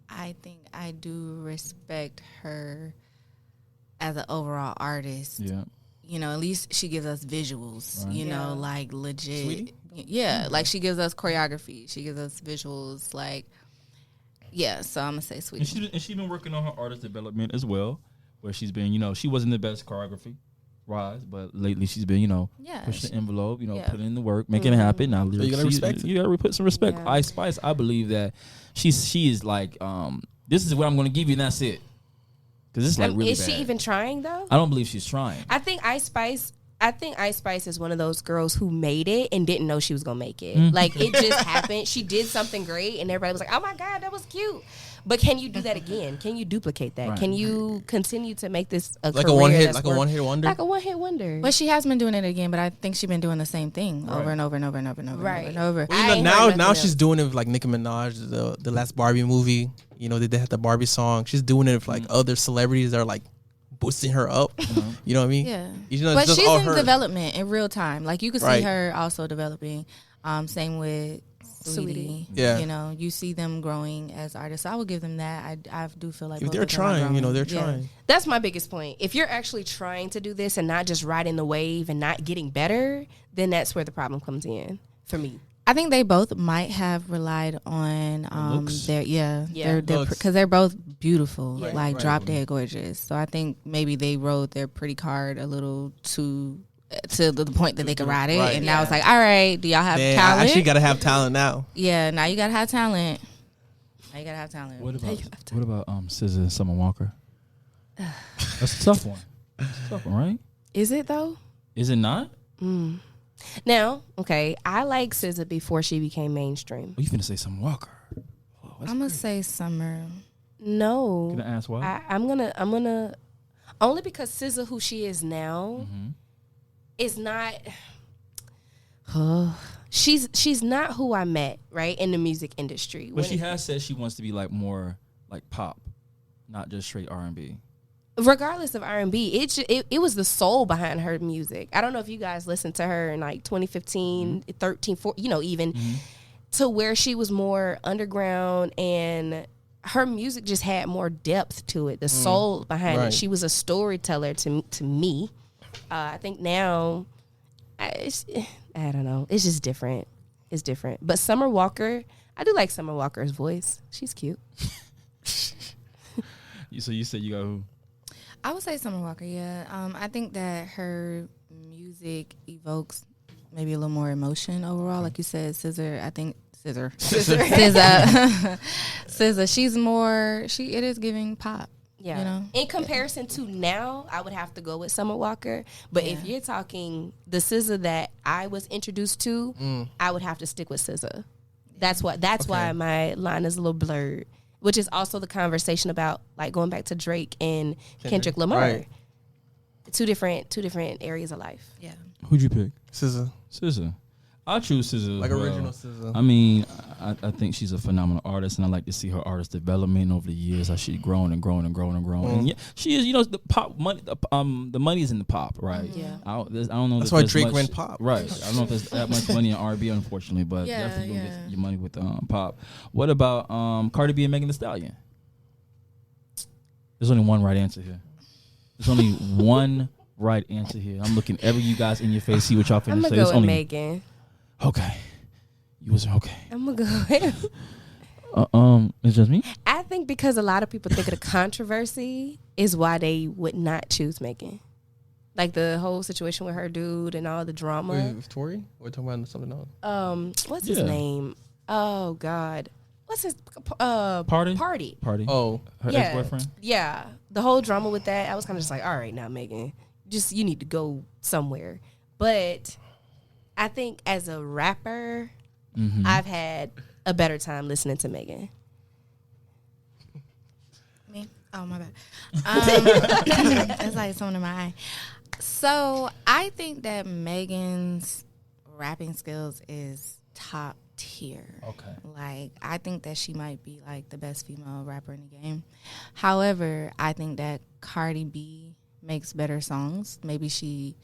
I think I do respect her as an overall artist, Yeah. you know, at least she gives us visuals, Right. you know, Yeah. like legit. Sweetie? Yeah, like she gives us choreography. She gives us visuals, like, yeah, so I'm going to say Sweetie. And she's been working on her artist development as well, where she's been, you know, she wasn't the best choreography wise, but lately she's been, you know, Yeah, pushing the envelope, you know, yeah. putting in the work, making it happen. Now, you gotta respect it. You gotta put some respect. Yeah. Ice Spice, I believe that she is like, this is what I'm gonna give you, and that's it. Because it's like really is she bad. even trying though? I don't believe she's trying. I think Ice Spice is one of those girls who made it and didn't know she was gonna make it. Mm. Like it just happened. She did something great, and everybody was like, "Oh my god, that was cute." But can you do that again? Can you duplicate that? Right. Can you continue to make this a Like career a one hit, that's like a worth- one hit wonder. like a one hit wonder? But she has been doing it again, but I think she's been doing the same thing Right. over and over and over and over and over Right. and over. Well, I you know, ain't now heard nothing she's else. doing it with like Nicki Minaj, the last Barbie movie. You know, they had the Barbie song. She's doing it with like other celebrities that are like boosting her up. You know what I mean? Yeah. You know, But it's just she's all in her. development in real time. Like you could see Right. her also developing. Same with Sweetie. Sweetie. Yeah. You know, you see them growing as artists. So I would give them that. I do feel like If both they're of them are trying, you know, growing. they're Yeah. trying. That's my biggest point. If you're actually trying to do this and not just riding the wave and not getting better, then that's where the problem comes in for me. I think they both might have relied on looks. their Yeah. because Looks. they're both beautiful, Yeah. like Right. drop dead gorgeous. So I think maybe they rode their pretty card a little too to the point that they could ride it, Right. and now it's like, all right, do y'all have Man, I talent? actually got to have talent now. Yeah, now you gotta have talent. Now you gotta have talent. What about SZA and Summer Walker? That's a tough one. That's a tough one, right? Is it though? Is it not? Now, okay, I like SZA before she became mainstream. Oh, you finna say Summer Walker? I'm gonna say Summer. No, Can I ask why? I'm gonna only because SZA, who she is now, Mm-hmm. is not. She's not who I met right in the music industry. But When she it- has said she wants to be like more like pop, not just straight R&B. regardless of R&B, it was the soul behind her music. I don't know if you guys listened to her in like 2015, 13, 14, you know, even to where she was more underground and her music just had more depth to it, the soul behind Right. it. She was a storyteller to me. I think now, I don't know. It's just different. It's different. But Summer Walker, I do like Summer Walker's voice. She's cute. So you said you got who? I would say Summer Walker. Yeah, I think that her music evokes maybe a little more emotion overall. Like you said, SZA. I think SZA. She's more. It is giving pop. Yeah. You know? In comparison to now, I would have to go with Summer Walker. But if you're talking the SZA that I was introduced to, I would have to stick with SZA. That's why my line is a little blurred. Which is also the conversation about like going back to Drake and Kendrick Lamar. Right. Two different areas of life. Yeah. Who'd you pick? SZA, SZA. I choose SZA. like as well. original SZA. I mean, I think she's a phenomenal artist, and I like to see her artist development over the years. How she's grown and grown and grown and grown. And yeah, she is. You know, the pop money. The money is in the pop, right? Yeah. I don't know. That's that why there's Drake much- went pop. Right. I don't know if there's that much money in R&B, unfortunately, but Yeah, definitely gonna yeah. get your money with pop. What about Cardi B and Megan Thee Stallion? There's only one right answer here. There's only one right answer here. I'm looking every you guys in your face, see what y'all I'm finna gonna say. go There's with only Megan. okay. You was okay. I'm gonna go with It's just me. I think because a lot of people think of the controversy is why they would not choose Megan. Like the whole situation with her dude and all the drama. Wait, with Tori? We're talking about something else. What's his Yeah. name? Oh God. What's his Party? Party. Oh, Her Yeah. ex-boyfriend? Yeah. The whole drama with that, I was kind of just like, all right, now Megan, just you need to go somewhere. But I think as a rapper, I've had a better time listening to Megan. Me? Oh my bad. It's like something in my eye. So I think that Megan's rapping skills is top tier. Okay. Like I think that she might be like the best female rapper in the game. However, I think that Cardi B makes better songs. Maybe she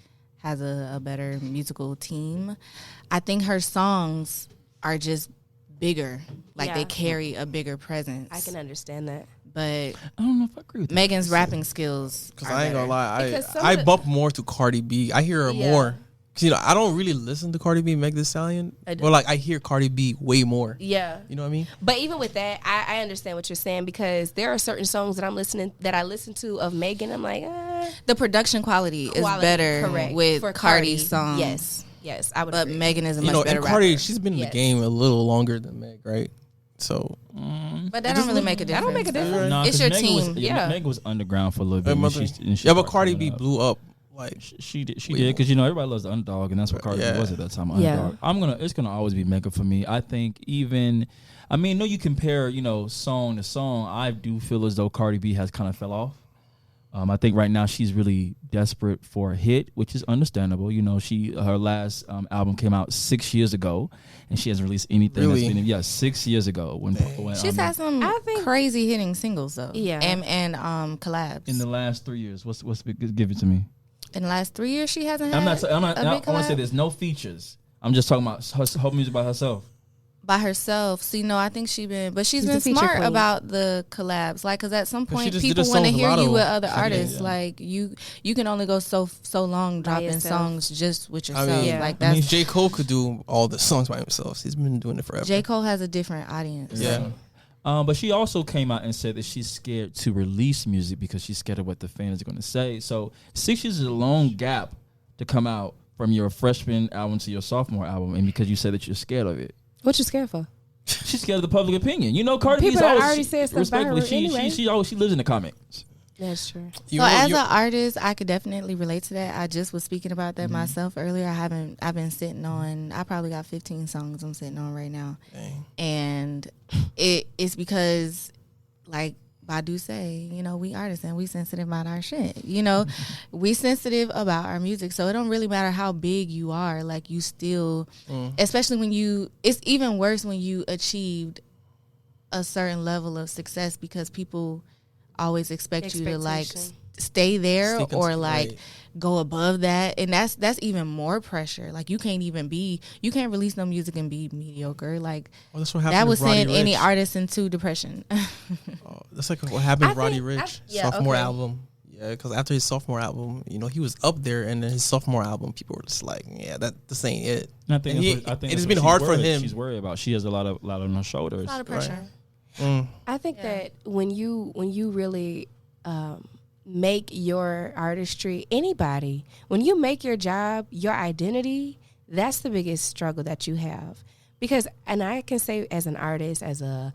has a better musical team. I think her songs are just bigger. Like they Yeah. carry a bigger presence. I can understand that. But I don't know if I agree with that. Megan's rapping skills. Because are I ain't gonna better. lie, Because some I of the- bump more to Cardi B. I hear her Yeah. more. Cause I don't really listen to Cardi B, Meg Thee Stallion, do. but like I hear Cardi B way more. Yeah. You know what I mean? But even with that, I understand what you're saying because there are certain songs that I listen to of Megan. I'm like, The production quality is quality, better correct. with For Cardi's songs. Yes, I would. But agree. Megan is a much better And Cardi, rapper. she's been in Yes. the game a little longer than Meg, right? So But that don't really make a difference. That don't make a difference. Nah, It's 'cause your Megan team. Was, Yeah. Megan was underground for a little bit. yeah, and she but started Cardi coming B up. blew up. Like She did Wait, because everybody loves the underdog, and that's what Cardi B Yeah. was at that time. Yeah. Underdog. It's gonna always be Mega for me. I think no, you compare song to song. I do feel as though Cardi B has kind of fell off. I think right now she's really desperate for a hit, which is understandable. Her last album came out 6 years ago, and she hasn't released anything. Really? 6 years ago when She's had some I think- crazy hitting singles though. Yeah. And collabs. in the last 3 years. What's give it to me? In the last 3 years, she hasn't had. I'm not. a I big want to say collab there's no features. I'm just talking about her music by herself. by herself. See, no, I think she's been She's been the feature smart queen. about the collabs. Like, because at some she point just did people a want to song with hear you Lotto. with other She did, artists. yeah. Like you can only go so long dropping yourself. songs just with I yourself. mean, Yeah. Like I mean, that's J. Cole could do all the songs by himself. He's been doing it forever. J. Cole has a different audience. Yeah. But she also came out and said that she's scared to release music because she's scared of what the fans are going to say. So 6 years is a long gap to come out from your freshman album to your sophomore album, and because you said that you're scared of it. What you scared for? She's scared of the public opinion. Cardi People B's that always, already said stuff about her respectfully, anyway. she lives in the comments. That's true. You So know, as you- an artist, I could definitely relate to that. I just was speaking about Mm-hmm. that myself earlier. I've been sitting on. I probably got 15 songs I'm sitting on right now, Dang. and it's because, like Badu say, we artists and we sensitive about our shit. We sensitive about our music, so it don't really matter how big you are. Like you still, especially when it's even worse when you achieved a certain level of success because people always expect you to like Expectation. stay there Stick or and- like right. go above that, and that's even more pressure. Like you can't release no music and be mediocre. Like Well, that's what happened that to would Roddy send any Ricch. artist into depression. Oh, that's like what happened I to Roddy think- Rich yeah, sophomore okay. album. Yeah, because after his sophomore album, he was up there, and then his sophomore album, people were just like, "Yeah, this ain't it." And I think And that's he- what, I think it has that's been what hard she's for worried. him. She's worried about. She has a lot on her shoulders. A lot of pressure. I think that when you really make your artistry, when you make your job your identity, that's the biggest struggle that you have. Because, and I can say as an artist, as an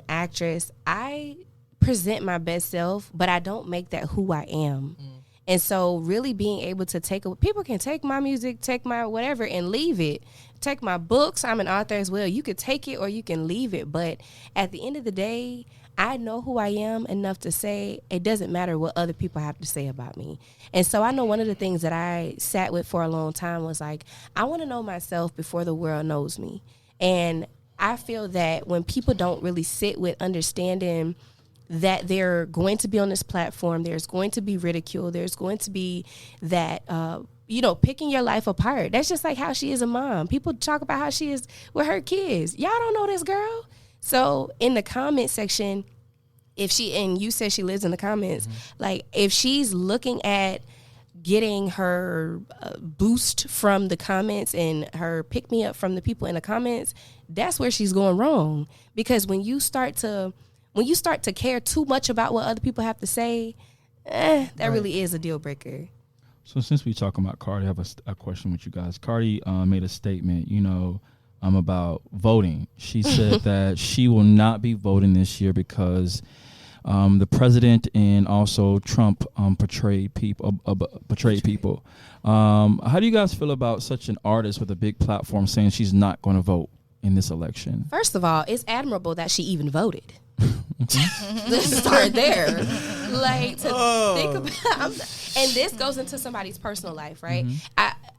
actress, I present my best self, but I don't make that who I am. And so really being able to people can take my music, take my whatever and leave it. Take my books. I'm an author as well. You could take it or you can leave it. But at the end of the day, I know who I am enough to say it doesn't matter what other people have to say about me. And so I know one of the things that I sat with for a long time was like, I want to know myself before the world knows me. And I feel that when people don't really sit with understanding that they're going to be on this platform, there's going to be ridicule, there's going to be that, picking your life apart. That's just like how she is a mom. People talk about how she is with her kids. Y'all don't know this girl. So in the comment section, and you said she lives in the comments, like if she's looking at getting her boost from the comments and her pick me up from the people in the comments, that's where she's going wrong. Because when you start to care too much about what other people have to say, that really is a deal breaker. So since we talking about Cardi, I have a question with you guys. Cardi made a statement, about voting. She said that she will not be voting this year because the president and also Trump portrayed people. How do you guys feel about such an artist with a big platform saying she's not going to vote in this election? First of all, it's admirable that she even voted. Let's start there. Like to think about, and this goes into somebody's personal life, right?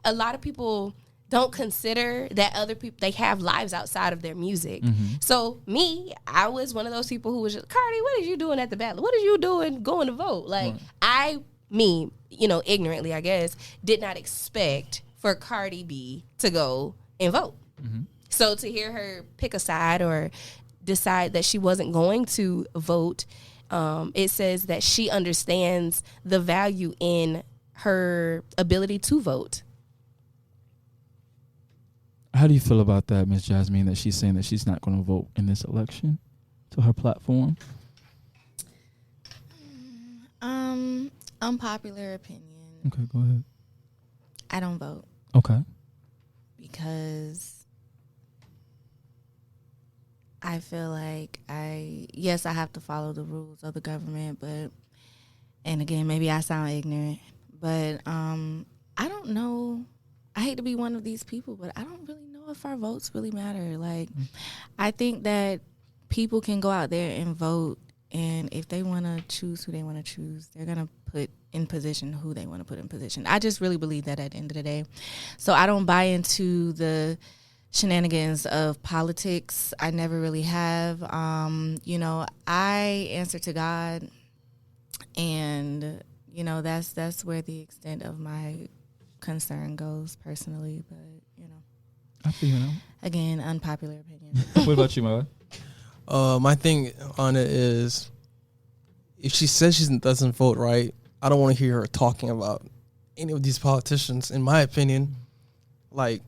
A lot of people don't consider that other people, they have lives outside of their music. So me, I was one of those people who was just, Cardi, what are you doing at the ballot? What are you doing going to vote? Like ignorantly, I guess, did not expect for Cardi B to go and vote. So to hear her pick a side or decide that she wasn't going to vote, it says that she understands the value in her ability to vote. How do you feel about that, Miss Jasmine, that she's saying that she's not going to vote in this election to her platform? Unpopular opinion. Okay, go ahead. I don't vote Okay. because I feel like I have to follow the rules of the government, but, and again, maybe I sound ignorant, but I don't know. I hate to be one of these people, but I don't really know if our votes really matter. Like, I think that people can go out there and vote, and if they want to choose who they want to choose, they're going to put in position who they want to put in position. I just really believe that at the end of the day. So I don't buy into the shenanigans of politics. I never really have. I answer to God, and, that's where the extent of my concern goes personally, but I feel you know. again, unpopular opinion. What about you, Mara? My thing on it is, if she says she doesn't vote right, I don't want to hear her talking about any of these politicians. In my opinion, like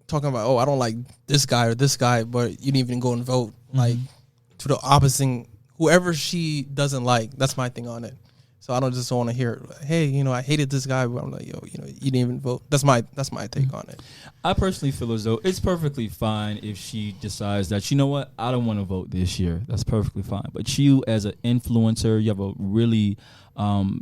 talking about, I don't like this guy or this guy, but you didn't even go and vote. Like to the opposite, whoever she doesn't like. That's my thing on it. So I don't just want to hear, hey, I hated this guy, but I'm like, you didn't even vote. That's my take on it. I personally feel as though it's perfectly fine if she decides that, you know what, I don't want to vote this year. That's perfectly fine. But you, as an influencer, you have a really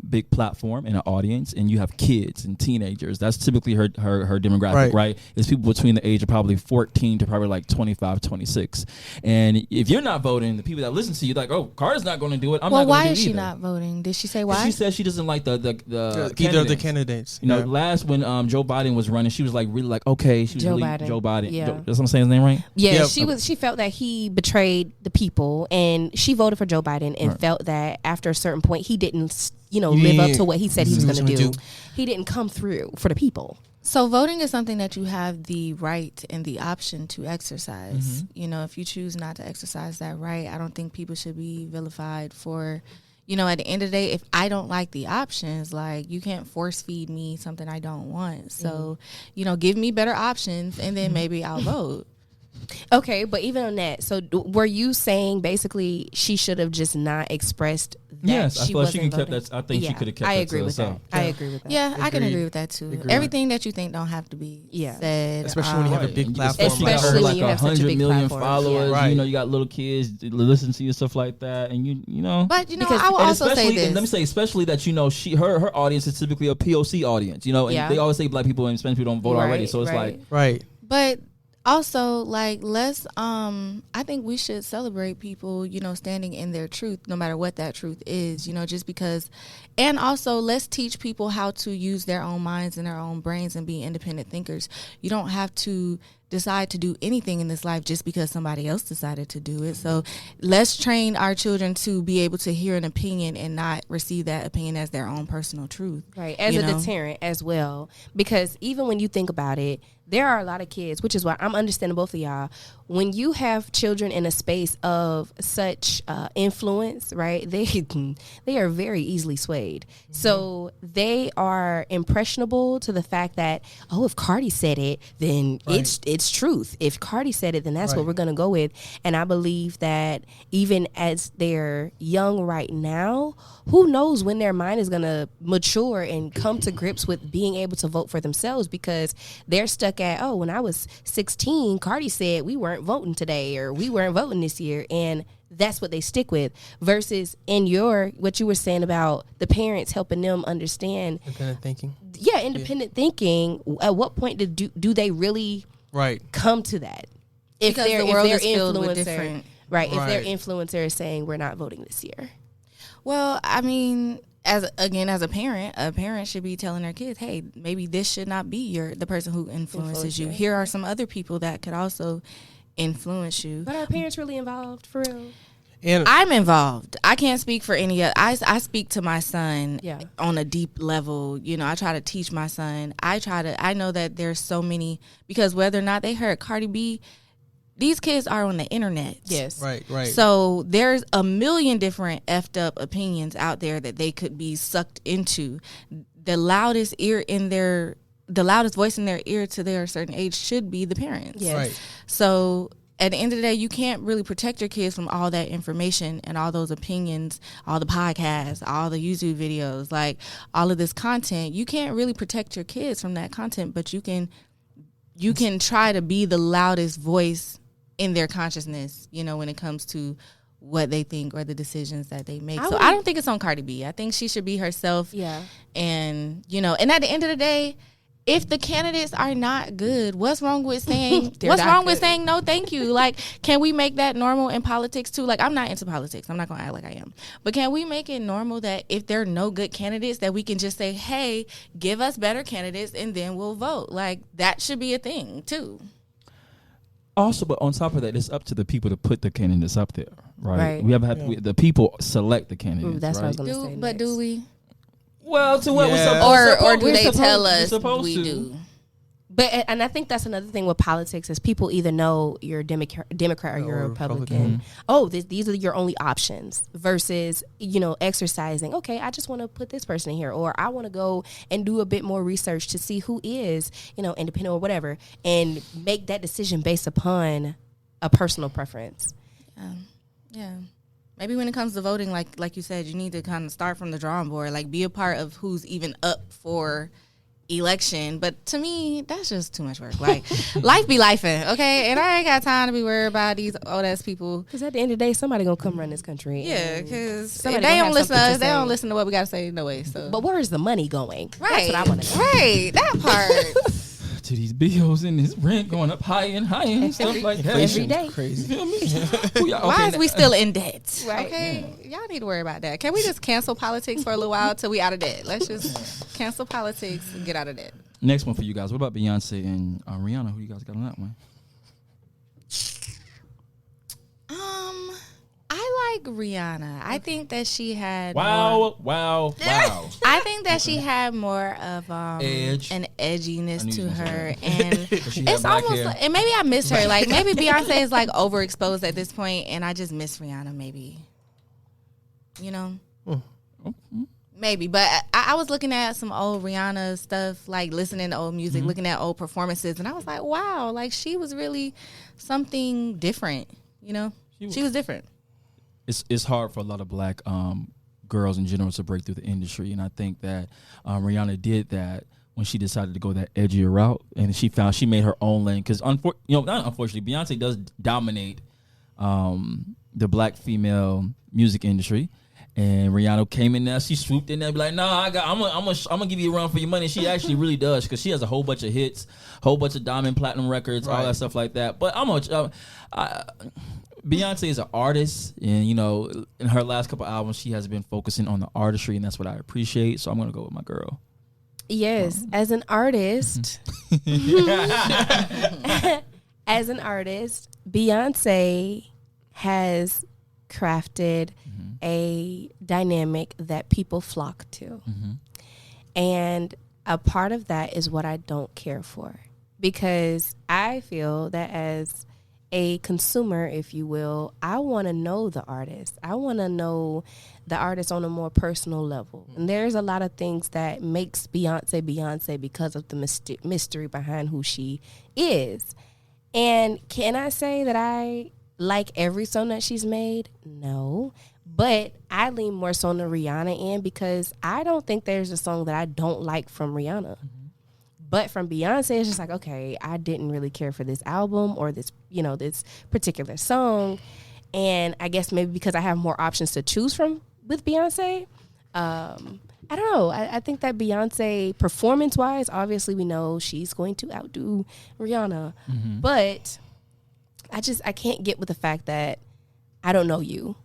big platform and an audience, and you have kids and teenagers. That's typically her demographic, right? It's people between the age of probably 14 to probably like 25, 26. And if you're not voting, the people that listen to you like, oh, Carter's not going to do it. I'm not going to do it. Why is she either. not voting? Did she say why? She said she doesn't like the either of the candidates. Last when Joe Biden was running, she was like really like, okay, she was Joe really Biden. Joe Biden. Yeah. That's what I'm saying his name right? Yeah, Yep. she felt that he betrayed the people, and she voted for Joe Biden and felt that after a certain point he didn't, live up to what he said he was going to do. He didn't come through for the people. So voting is something that you have the right and the option to exercise. If you choose not to exercise that right, I don't think people should be vilified for, at the end of the day, if I don't like the options, like, you can't force feed me something I don't want. So, give me better options, and then maybe I'll vote. Okay, but even on that, so were you saying basically she should have just not expressed that Yes, I she feel like wasn't she can kept voting? that. I think she could have kept I that agree to with herself. that. I agree with that. Yeah, I can Agreed. agree with that too. Agreed. Everything that you think don't have to be said. Especially when you have a big platform. Especially, Especially got when like you have such a 100 big million platform. followers. Yeah. Right. You got little kids that listen to you, stuff like that, and you know. But Because- I will And also say especially, this. and let me say, especially that her audience is typically a POC audience, and Yeah. they always say black people and Spanish people don't vote already, so it's like, Right. But also, like, let's I think we should celebrate people, standing in their truth, no matter what that truth is, just because. And also, let's teach people how to use their own minds and their own brains and be independent thinkers. You don't have to decide to do anything in this life just because somebody else decided to do it. So let's train our children to be able to hear an opinion and not receive that opinion as their own personal truth. Right, as a deterrent as well. Because even when you think about it, there are a lot of kids, which is why I'm understanding both of y'all. When you have children in a space of such influence, right, they are very easily swayed. So they are impressionable to the fact that, if Cardi said it, then it's truth. If Cardi said it, then that's what we're going to go with. And I believe that even as they're young right now, who knows when their mind is going to mature and come to grips with being able to vote for themselves, because they're stuck at, when I was 16, Cardi said we weren't voting today, or we weren't voting this year. And that's what they stick with, versus in what you were saying about the parents helping them understand Independent thinking. independent thinking. At what point do they really come to that? If Because the world is filled with different. Right, if their Right. influencer is saying we're not voting this year. Well, I mean, as a parent should be telling their kids, hey, maybe this should not be the person who influences you. you. Here are some other people that could also influence you. But are parents really involved for real? And I'm involved. I can't speak for any other. I speak to my son Yeah. on a deep level. I try to teach my son. I know that there's so many, because whether or not they heard Cardi B, these kids are on the internet. Yes. Right. So there's a million different effed up opinions out there that they could be sucked into. The loudest voice in their ear to their certain age should be the parents. Yes. Right. So at the end of the day, you can't really protect your kids from all that information and all those opinions, all the podcasts, all the YouTube videos, like all of this content. You can't really protect your kids from that content, but you can try to be the loudest voice in their consciousness, you know, when it comes to what they think or the decisions that they make. So I don't think it's on Cardi B. I think she should be herself. Yeah. And, you know, and at the end of the day, if the candidates are not good, what's wrong with saying no thank you? Like, can we make that normal in politics too? Like, I'm not into politics. I'm not going to act like I am. But can we make it normal that if there are no good candidates, that we can just say, hey, give us better candidates and then we'll vote? Like, that should be a thing too. Also, but on top of that, it's up to the people to put the candidates up there, right? Right. The people select the candidates. Ooh, that's right? what I was going to say. But do we? Well, to what Yeah. Or do they tell us we do? But and I think that's another thing with politics is people either know you're a Democrat or you're a Republican. Oh, these are your only options versus, you know, exercising. Okay, I just want to put this person in here, or I want to go and do a bit more research to see who is, you know, independent or whatever, and make that decision based upon a personal preference. Yeah. Maybe when it comes to voting, like you said, you need to kind of start from the drawing board, like be a part of who's even up for election. But to me, that's just too much work. Like, life be lifing, okay? And I ain't got time to be worried about these old ass people. Because at the end of the day, somebody gonna come run this country. Yeah, because if somebody they gonna don't have listen to something us, to they say. don't listen to what we got to say no way. So. But where is the money going? Right. That's what I want to know. Right, that part. To these bills and this rent going up higher and higher and stuff like that. Every day. You Crazy. feel me? Why is we still in debt? Right. Okay, y'all need to worry about that. Can we just cancel politics for a little while till we out of debt? Let's just cancel politics and get out of debt. Next one for you guys. What about Beyonce and Rihanna? Who you guys got on that one? I like Rihanna. I think that she had Wow. I think that she had more of Edge. an I edginess knew to you was gonna her, say and She had it's black almost hair. like, and maybe I miss her. Like maybe Beyonce is like overexposed at this point, and I just miss Rihanna. Maybe, you know, maybe. But I was looking at some old Rihanna stuff, like listening to old music, looking at old performances, and I was like, wow, like she was really something different. You know, she was different. It's hard for a lot of black girls in general to break through the industry, and I think that Rihanna did that when she decided to go that edgier route, and she made her own lane. Because not unfortunately, Beyonce does dominate the black female music industry, and Rihanna came in there, she swooped in there, be like, "Nah, I'm gonna give you a run for your money." She actually really does, because she has a whole bunch of hits, whole bunch of diamond platinum records, all that stuff like that. But Beyonce is an artist, and you know, in her last couple albums, she has been focusing on the artistry, and that's what I appreciate. So I'm gonna go with my girl. Yes, as an artist, Beyonce has crafted a dynamic that people flock to. And a part of that is what I don't care for, because I feel that as a consumer, if you will, I want to know the artist. I want to know the artist on a more personal level. And there's a lot of things that makes Beyonce because of the mystery behind who she is. And can I say that I like every song that she's made? No. But I lean more so on the Rihanna end, because I don't think there's a song that I don't like from Rihanna. But from Beyonce, it's just like, okay, I didn't really care for this album or this, you know, this particular song. And I guess maybe because I have more options to choose from with Beyonce, I don't know. I think that Beyonce, performance-wise, obviously we know she's going to outdo Rihanna. But I can't get with the fact that I don't know you.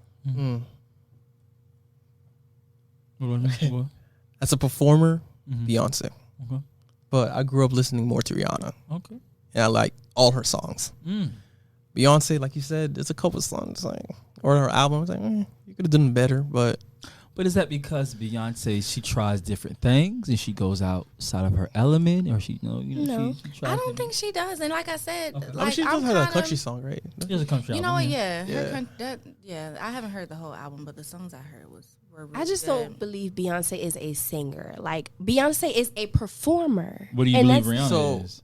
As a performer, Beyonce. Okay. But I grew up listening more to Rihanna. Okay. And I like all her songs. Beyonce, like you said, there's a couple songs, like, or her albums, like, you could have done better, but But is that because Beyonce, she tries different things and she goes outside of her element, or she, No. she tries I don't think she does. And like I said, Okay. I mean, like she I'm does have a kinda- country song, right? There's a country You know album, what? Yeah, Yeah. I haven't heard the whole album, but the songs I heard were really I just good. don't believe Beyonce is a singer. Like Beyonce is a performer. What do you And believe that's- Rihanna So- is?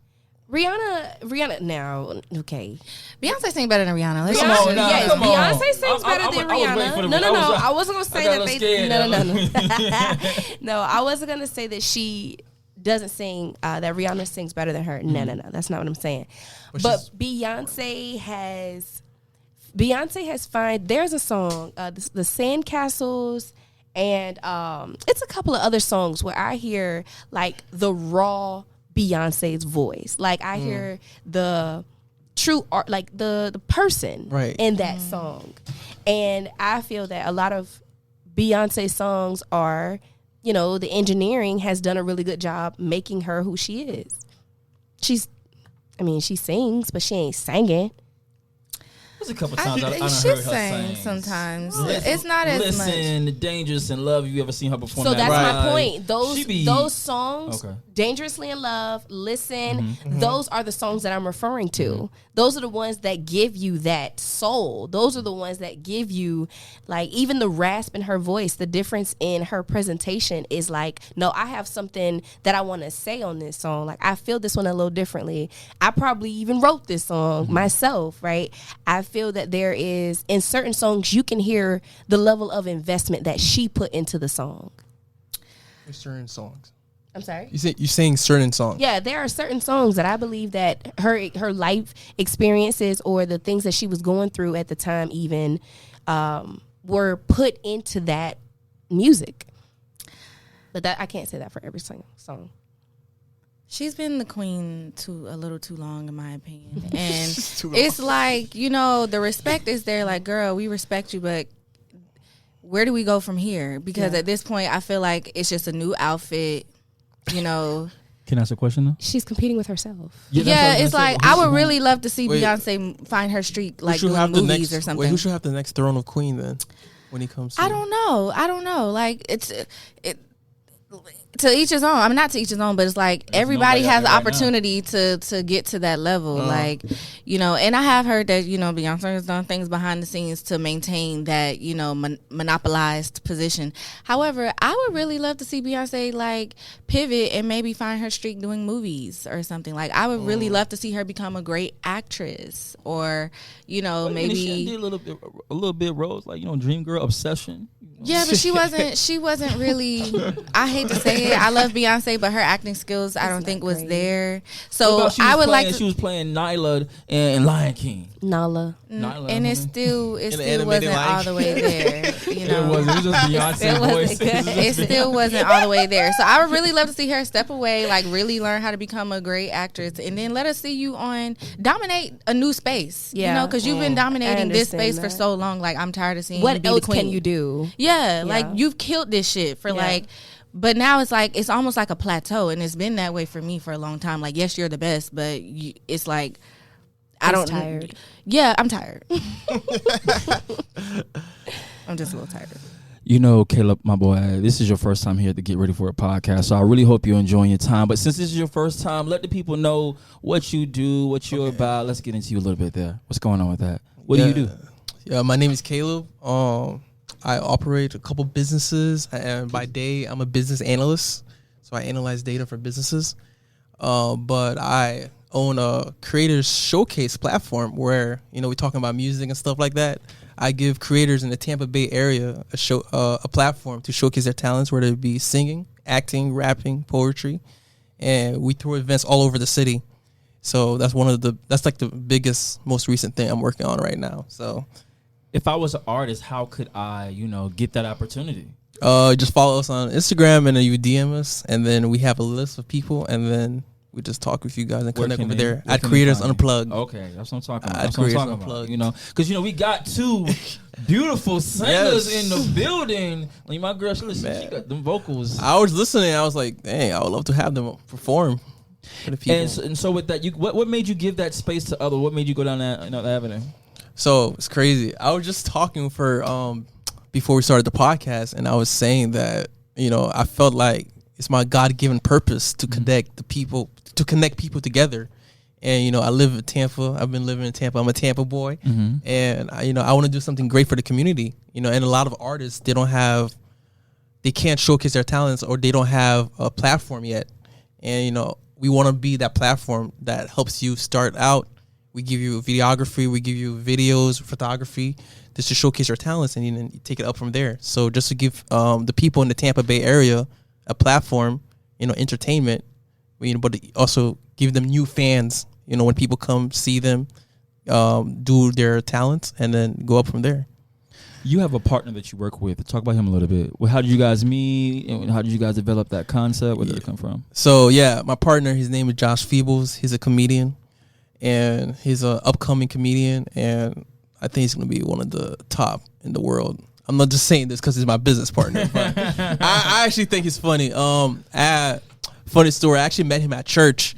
Rihanna now, okay. Beyonce sing better than Rihanna. Let's Come just- on now, yes, come on. Beyonce sings I- better I than was waiting for Rihanna. the- No. I was- I wasn't gonna say got a that little they. scared No. No, I wasn't gonna say that she doesn't sing. That Rihanna sings better than her. No. That's not what I'm saying. But Beyonce has fine. There's a song, the Sandcastles. And it's a couple of other songs where I hear like the raw Beyonce's voice. Like I hear the true art, like the person Right. in that song. And I feel that a lot of Beyonce songs are, the engineering has done a really good job making her who she is. She sings, but she ain't singing. There's a couple times I done she heard her sing sing. sometimes. Listen- It's not as much. Listen, Dangerous in Love. You ever seen her perform So that that's my live? point. She be- Those songs, Okay. Dangerously in Love, Listen, Mm-hmm. those are the songs that I'm referring to. Those are the ones that give you that soul. Those are the ones that give you, like, even the rasp in her voice, the difference in her presentation is like, no, I have something that I want to say on this song. Like, I feel this one a little differently. I probably even wrote this song Mm-hmm. myself, right? I feel that there is, in certain songs, you can hear the level of investment that she put into the song. Certain songs. I'm sorry? You saying certain songs. Yeah, there are certain songs that I believe that her life experiences or the things that she was going through at the time even were put into that music. But that I can't say that for every song. She's been the queen a little too long, in my opinion. And it's like, the respect is there. Like, girl, we respect you, but where do we go from here? Because at this point, I feel like it's just a new outfit, Can I ask a question though? She's competing with herself. Yeah, it's like I would really love to see Wait. Beyonce find her streak, like Who should doing have the movies next? or something. Wait, who should have the next throne of queen then? When he comes, to I don't know. Like to each his own. I mean, not to each his own, but it's like everybody nobody has out the there right opportunity to get to that level. Like, and I have heard that, Beyonce has done things behind the scenes to maintain that, monopolized position. However, I would really love to see Beyonce like pivot and maybe find her streak doing movies or something. Like, I would really love to see her become a great actress or, maybe she did a little bit roles like Dream Girl, Obsession. Yeah, but she wasn't really. I hate to say it. I love Beyonce, but her acting skills I don't think was there. So I would like to. She was playing Nyla in Lion King. Nala. Nyla, And it homie. still animated wasn't Lion all the way there. It wasn't. It was just Beyonce voice. It still wasn't all the way there. So I would really love to see her step away, like really learn how to become a great actress, and then let us see you dominate a new space. Yeah. Because you've been dominating this understand space for that. so long. Like, I'm tired of seeing you What be else the queen. can you do? Yeah, like you've killed this shit for but now it's like it's almost like a plateau, and it's been that way for me for a long time. Like, yes, you're the best, but it's like I don't. Tired. Yeah, I'm tired. I'm just a little tired. Caleb, my boy, this is your first time here at the Get Ready For It podcast, so I really hope you're enjoying your time. But since this is your first time, let the people know what you do, what you're about. Let's get into you a little bit there. What's going on with that? What do you do? Yeah, my name is Caleb. I operate a couple businesses, and by day I'm a business analyst, so I analyze data for businesses. But I own a creators showcase platform where we're talking about music and stuff like that. I give creators in the Tampa Bay area a platform to showcase their talents, whether it be singing, acting, rapping, poetry, and we throw events all over the city. So that's that's like the biggest, most recent thing I'm working on right now. So. If I was an artist, how could I, get that opportunity? Just follow us on Instagram and then you DM us, and then we have a list of people, and then we just talk with you guys and connect over there at Creators Unplugged. Okay, that's what I'm talking about. At That's what I'm Creators talking Unplugged. about. Because we got two beautiful singers Yes. in the building. Like, my girl, she got them vocals. I was listening. I was like, dang, I would love to have them perform for the people. And so with that, what made you give that space to other? What made you go down that avenue? So it's crazy. I was just talking for before we started the podcast, and I was saying that, I felt like it's my God-given purpose to connect people together. And, I live in Tampa. I've been living in Tampa. I'm a Tampa boy. And, I want to do something great for the community. And a lot of artists, they can't showcase their talents, or they don't have a platform yet. And, we want to be that platform that helps you start out. We give you videography. We give you videos, photography, just to showcase your talents, and then you take it up from there. So just to give the people in the Tampa Bay area a platform, entertainment, but also give them new fans, when people come see them do their talents, and then go up from there. You have a partner that you work with. Talk about him a little bit. Well, how did you guys meet? And how did you guys develop that concept? Where did it come from? So, my partner, his name is Josh Feebles. He's a comedian, and he's an upcoming comedian, and I think he's going to be one of the top in the world. I'm not just saying this because he's my business partner, but I actually think he's funny. Funny story. I actually met him at church,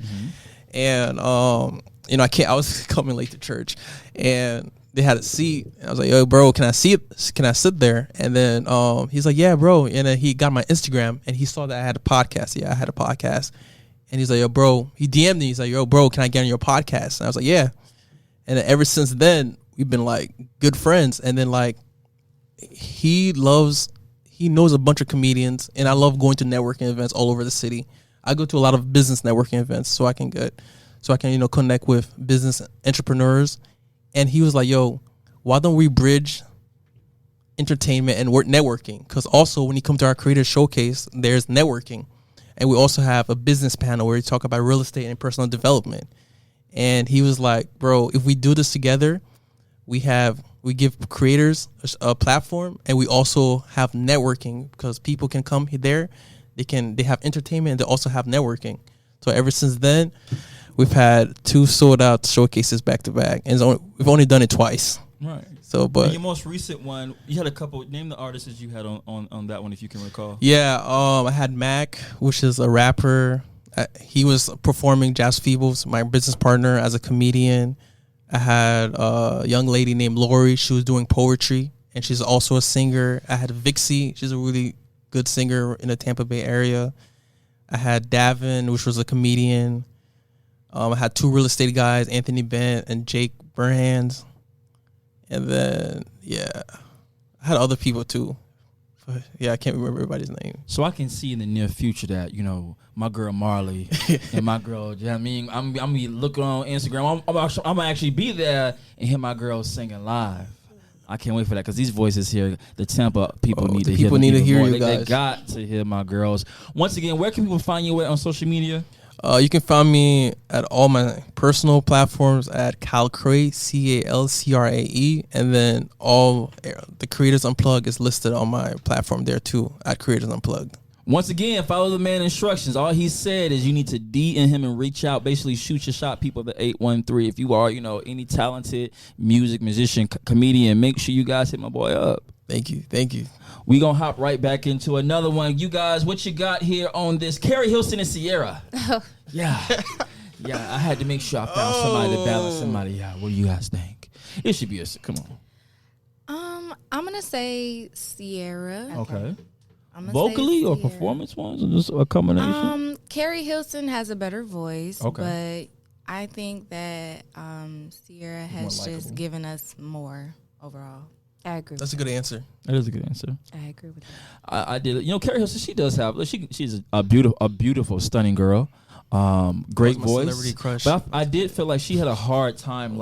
and I was coming late to church, and they had a seat, and I was like, "Yo, bro, can I sit there?" And then he's like, "Yeah, bro." And then he got my Instagram, and he saw that I had a podcast. Yeah, I had a podcast, and he's like, "Yo, bro," he DM'd me. He's like, "Yo, bro, can I get on your podcast?" And I was like, "Yeah." And then ever since then, we've been like good friends. And then like he knows a bunch of comedians, and I love going to networking events all over the city. I go to a lot of business networking events so I can connect with business entrepreneurs. And he was like, "Yo, why don't we bridge entertainment and networking? Because also when you come to our creator showcase, there's networking, and we also have a business panel where we talk about real estate and personal development." And he was like, "Bro, if we do this together, we give creators a platform, and we also have networking, because people can come there, they have entertainment, and they also have networking." So ever since then, we've had 2 sold out showcases back to back, and we've only done it twice. Right. So, but and your most recent one, you had a couple. Name the artists that you had on that one, if you can recall. Yeah, I had Mac, which is a rapper. He was performing. Josh Feebles, my business partner, as a comedian. I had a young lady named Lori. She was doing poetry, and she's also a singer. I had Vixie. She's a really good singer in the Tampa Bay area. I had Davin, which was a comedian. I had 2 real estate guys, Anthony Bent and Jake Burhans. And then, I had other people too. But I can't remember everybody's name. So I can see in the near future that, my girl Marley and my girl, I'm gonna be looking on Instagram. I'm gonna actually be there and hear my girl singing live. I can't wait for that, because these voices here, the Tampa people need to hear. People need to hear more. you guys. They got to hear my girls. Once again, where can people find you on social media? You can find me at all my personal platforms at Calcrae, CALCRAE, and then all the Creators Unplugged is listed on my platform there too, at Creators Unplugged. Once again, follow the man instructions. All he said is you need to DM him and reach out. Basically, shoot your shot, people, the 813. If you are, any talented musician, comedian, make sure you guys hit my boy up. Thank you. We gonna hop right back into another one. You guys, what you got here on this? Carrie Hilson and Sierra. Yeah. I had to make sure I found somebody to balance somebody out. What do you guys think? It should be come on. I'm gonna say Sierra. Okay. I'm gonna Vocally say or Sierra. performance wise, or just a combination? Carrie Hilson has a better voice, Okay. but I think that Sierra has More just likable. given us more overall. I agree. That's a good answer. That is a good answer. I agree with that. I did. Carrie Hilson, she does have. She's a beautiful, stunning girl. Great That was my voice. celebrity crush. But I did feel like she had a hard time,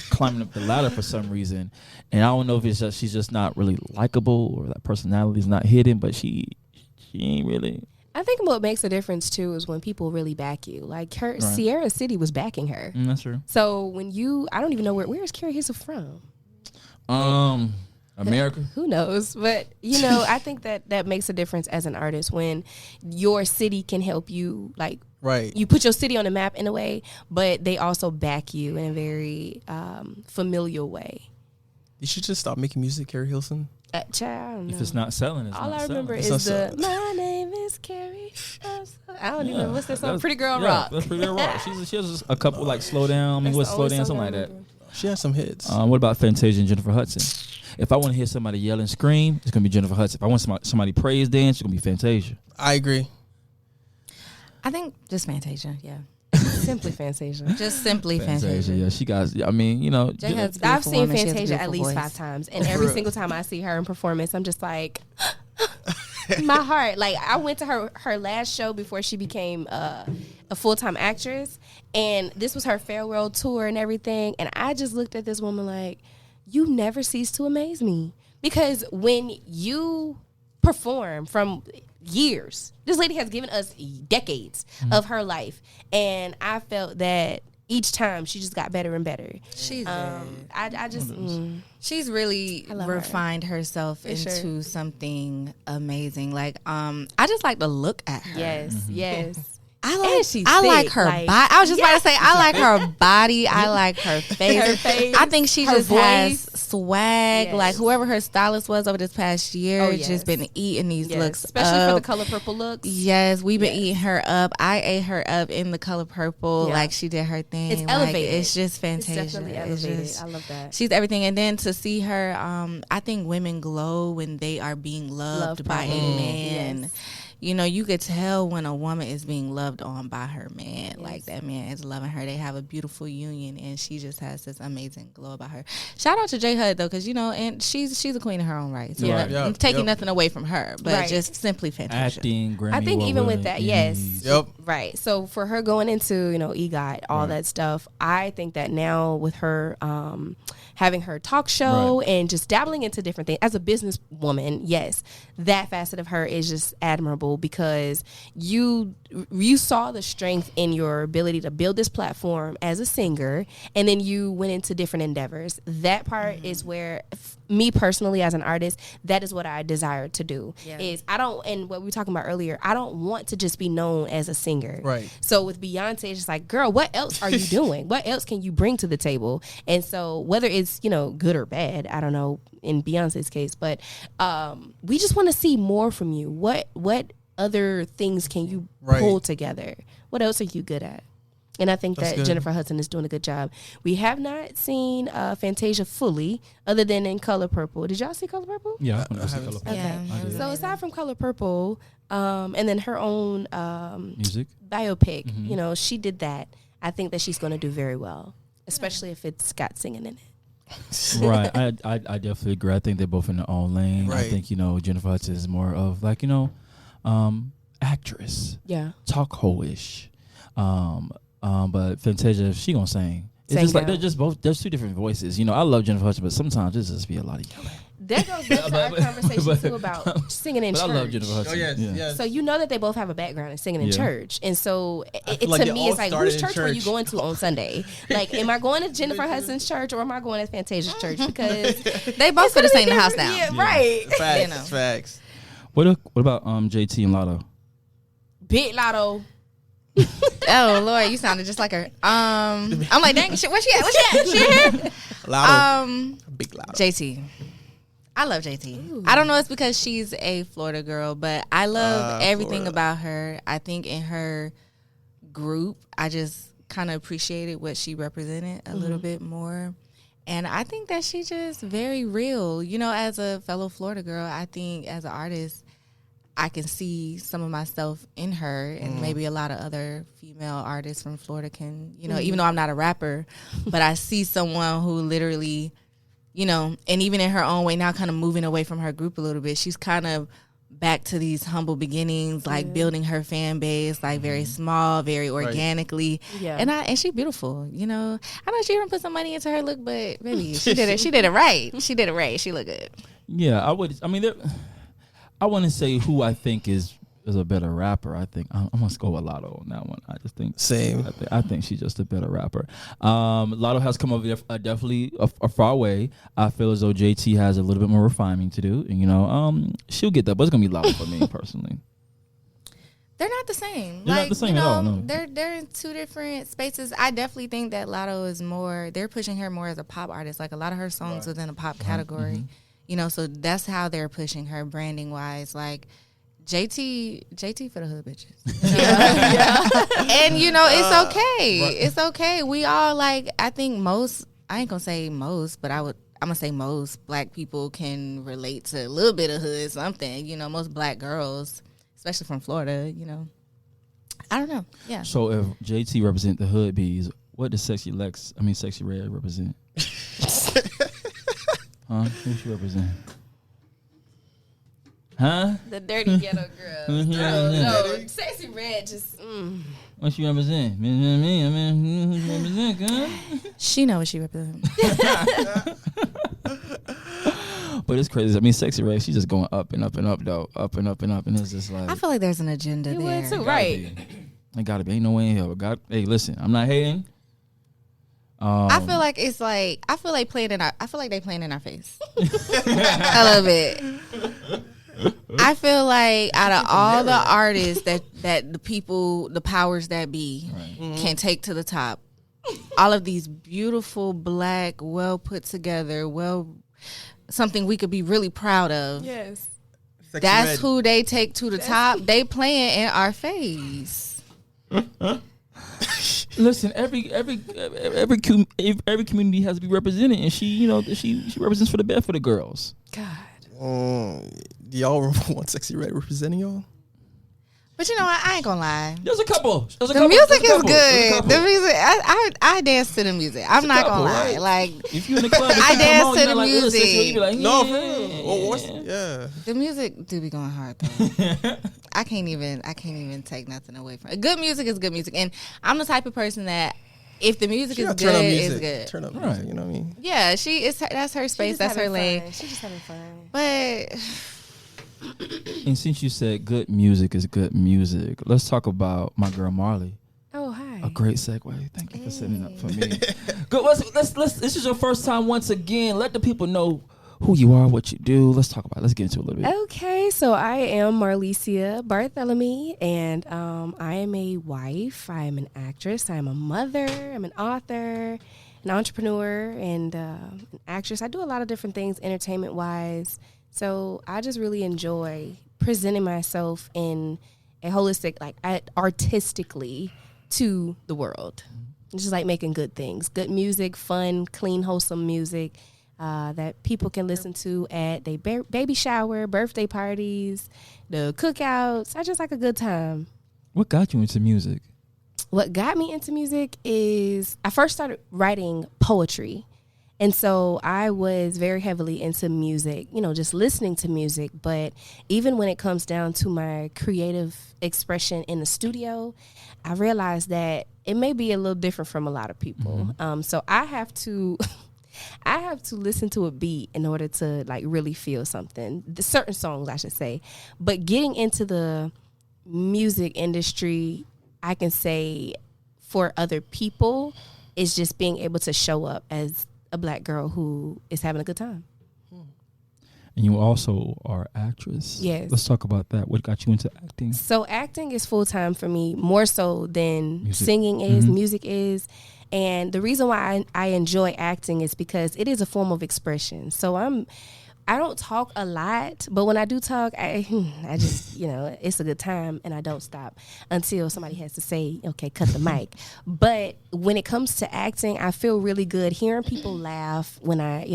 climbing up the ladder for some reason. And I don't know if it's just she's just not really likable, or that personality is not hidden. But she ain't really. I think what makes a difference too is when people really back you. Like Right. Sierra City was backing her. That's true. So when I don't even know where is Carrie Hilson from? America. Who knows? But I think that makes a difference as an artist when your city can help you, like, Right. you put your city on the map in a way, but they also back you in a very familial way. You should just stop making music, Carrie Hilson. Child, I don't know. If it's not selling, it's All not I remember selling. is not the "My name is Carrie." I don't even know what's that song. Pretty Girl Rock. That's Pretty Girl Rock. She has a couple like Slow Down. That's What's the Slow only Down? song Something I like that. remember. She has some hits. What about Fantasia and Jennifer Hudson? If I want to hear somebody yell and scream, it's gonna be Jennifer Hudson. If I want somebody praise dance, it's gonna be Fantasia. I agree. I think just Fantasia. Yeah, Simply Fantasia. just simply Fantasia. Yeah, she got. I mean, you know, Jay Hud's I've beautiful seen woman. She has a Fantasia at beautiful least voice. 5 times, and every single time I see her in performance, I'm just like, my heart. Like I went to her last show before she became a full-time actress, and this was her farewell tour and everything. And I just looked at this woman like, you never cease to amaze me, because when you perform from years, this lady has given us decades of her life, and I felt that each time she just got better and better. She's I just she's really love her. refined herself For into sure. something amazing. Like I just like to look at her. yes. I And she's like thick, her like- body. I was just about to say, I like her body. I like her face. Her face, I think she her just has voice. swag. Yes. Like whoever her stylist was over this past year, Oh, just yes. been eating these Yes. looks, especially for the up. color purple looks. Yes, we've been Yes. eating her up. I ate her up in the color purple. Yeah. Like she did her thing. It's Like, elevated. it's just It's Fantasia. definitely It's elevated. just- I love that. She's everything. And then to see her, I think women glow when they are being loved by a properly. man. Yes. You know, you could tell when a woman is being loved on by her man. Like that man is loving her. They have a beautiful union, and she just has this amazing glow about her. Shout out to J Hud though, because you know, and she's a queen in her own right. So Yeah. I'm taking nothing away from her, but Right. just simply Fantasia. Acting, Grammy I think even with Award, that, yes. Emmys. Yep. Right. So for her going into, EGOT, all that stuff, I think that now with her having her talk show and just dabbling into different things as a businesswoman, yes, that facet of her is just admirable, because you saw the strength in your ability to build this platform as a singer, and then you went into different endeavors. That part is where me personally as an artist, that is what I desire to do. Yeah. Is I don't, and what we were talking about earlier, I don't want to just be known as a singer. Right. So with Beyonce, it's just like, girl, what else are you doing? What else can you bring to the table? And so whether it's, good or bad, I don't know in Beyonce's case, but we just want to see more from you. What other things can you pull together? What else are you good at? And I think that good. Jennifer Hudson is doing a good job. We have not seen Fantasia fully, other than in Color Purple. Did y'all see Color Purple? Yeah, I haven't color seen- Yeah. I did. So aside from Color Purple, and then her own Music. biopic, Mm-hmm. she did that. I think that she's going to do very well, especially if it's got singing in it. Right. I definitely agree. I think they're both in their own lane. I Right. think, Jennifer Hudson is more of like, actress, Yeah. talk ho-ish. But Fantasia, she gonna sing. It's Sing just like down. they're just both. There's two different voices. I love Jennifer Hudson, but sometimes it just be a lot of yelling. That goes back to our conversation too about singing in But church. I love Jennifer Hudson. Oh yes, yeah. yes. So you know that they both have a background in singing in Yeah. church, and so feel like to they me all it's like, started whose in church were you church. going to on Sunday? Like, am I going to Jennifer Hudson's church or am I going to Fantasia's church? Because They both could have sang the house down. yeah, right. Facts, facts. What about JT and Lotto? Big Lotto. Oh Lord, you sounded just like her. I'm like, dang, shit, where she at? She here? Loud. Big loud. JT. I love JT. I don't know, it's because she's a Florida girl, but I love everything Florida. about her. I think in her group, I just kind of appreciated what she represented a little bit more. And I think that she's just very real. As a fellow Florida girl, I think as an artist, I can see some of myself in her, and maybe a lot of other female artists from Florida can, even though I'm not a rapper, but I see someone who literally, and even in her own way now kind of moving away from her group a little bit, she's kind of back to these humble beginnings, like building her fan base, like very small, very organically. Yeah. And she's beautiful, I know she didn't put some money into her look, but baby, she did it right. She did it right. She looked good. Yeah, I would. I mean, I wouldn't say who I think is a better rapper. I think I'm gonna go with Lotto on that one. I just think Same. I think she's just a better rapper. Lotto has come over definitely a far way. I feel as though JT has a little bit more refining to do, and she'll get that. But it's gonna be Lotto for me personally. They're not the same. They're not the same at all, no. They're in two different spaces. I definitely think that Lotto is more. They're pushing her more as a pop artist. Like a lot of her songs within a pop category. So that's how they're pushing her branding wise. Like JT for the hood bitches. And it's okay. It's okay. We all I think most. I ain't gonna say most, but I would I'm gonna say most black people can relate to a little bit of hood something. You know, most black girls, especially from Florida, you know. I don't know. Yeah. So if JT represent the hood bees, what does Sexy Red represent? Huh? Who she represent? Huh? The dirty ghetto girl. No, Sexy Red just. What she represent? Who she represent, girl? She know what she represents. But it's crazy. I mean, Sexy Red, she's just going up and up and up, though. Up and up and up. And it's just like. I feel like there's an agenda You there. would too, right? It gotta be. Ain't no way in hell. Hey, listen, I'm not hating. I feel like it's like I feel like they playing in our face a little bit. I feel like out of all the artists that the powers that be can take to the top, all of these beautiful black, well put together, something we could be really proud of. Yes. That's who they take to the top. They playing in our face. Listen, every community has to be represented, and she represents for the best for the girls. God. Do y'all want Sexy Red representing y'all? But you know what? I ain't gonna lie. There's a couple. The music is good. The music, I dance to the music. I'm not gonna lie. Right? Like if you in the club, I dance to the music. You be like, No, for real. Yeah. The music do be going hard though. I can't even take nothing away from it. Good music is good music, and I'm the type of person that if the music is good, it's good. Turn up music, you know what I mean? Yeah, that's her space, that's her lane. She's just having fun. But and since you said good music is good music, let's talk about my girl Marley. Oh, hi. A great segue. Thank you for setting it up for me. Good. Let's. This is your first time once again. Let the people know who you are, what you do. Let's talk about it. Let's get into it a little bit. Okay, so I am Marlicia Bartholomew, and I am a wife. I am an actress. I am a mother. I'm an author, an entrepreneur, and an actress. I do a lot of different things entertainment-wise. So I just really enjoy presenting myself in a holistic, like artistically to the world. It's just like making good things, good music, fun, clean, wholesome music that people can listen to at their baby shower, birthday parties, the cookouts. I just like a good time. What got you into music? What got me into music is I first started writing poetry. And so I was very heavily into music, just listening to music. But even when it comes down to my creative expression in the studio, I realized that it may be a little different from a lot of people. So I have to listen to a beat in order to like really feel something. Certain songs, I should say. But getting into the music industry, I can say for other people, is just being able to show up as a black girl who is having a good time. And you also are an actress. Yes. Let's talk about that. What got you into acting? So acting is full time for me, more so than Music. singing is, music is. And the reason why I enjoy acting is because it is a form of expression. So I don't talk a lot, but when I do talk, I just, it's a good time and I don't stop until somebody has to say, okay, cut the mic. But when it comes to acting, I feel really good hearing people laugh when I,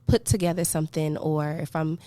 put together something, or if I'm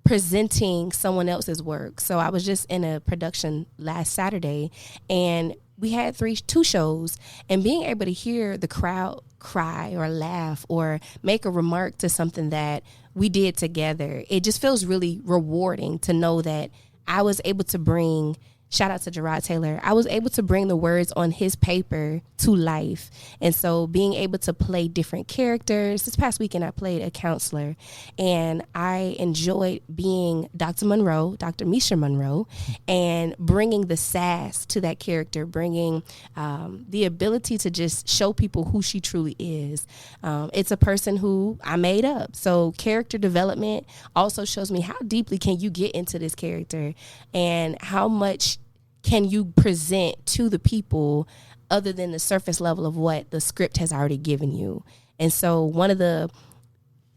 presenting someone else's work. So I was just in a production last Saturday, and we had two shows, and being able to hear the crowd cry or laugh or make a remark to something that we did together, it just feels really rewarding to know that I was able to bring, shout out to Gerard Taylor, I was able to bring the words on his paper to life. And so being able to play different characters, this past weekend I played a counselor, and I enjoyed being Dr. Misha Monroe, and bringing the sass to that character, bringing the ability to just show people who she truly is. It's a person who I made up. So character development also shows me how deeply can you get into this character, and how much can you present to the people other than the surface level of what the script has already given you. And so one of the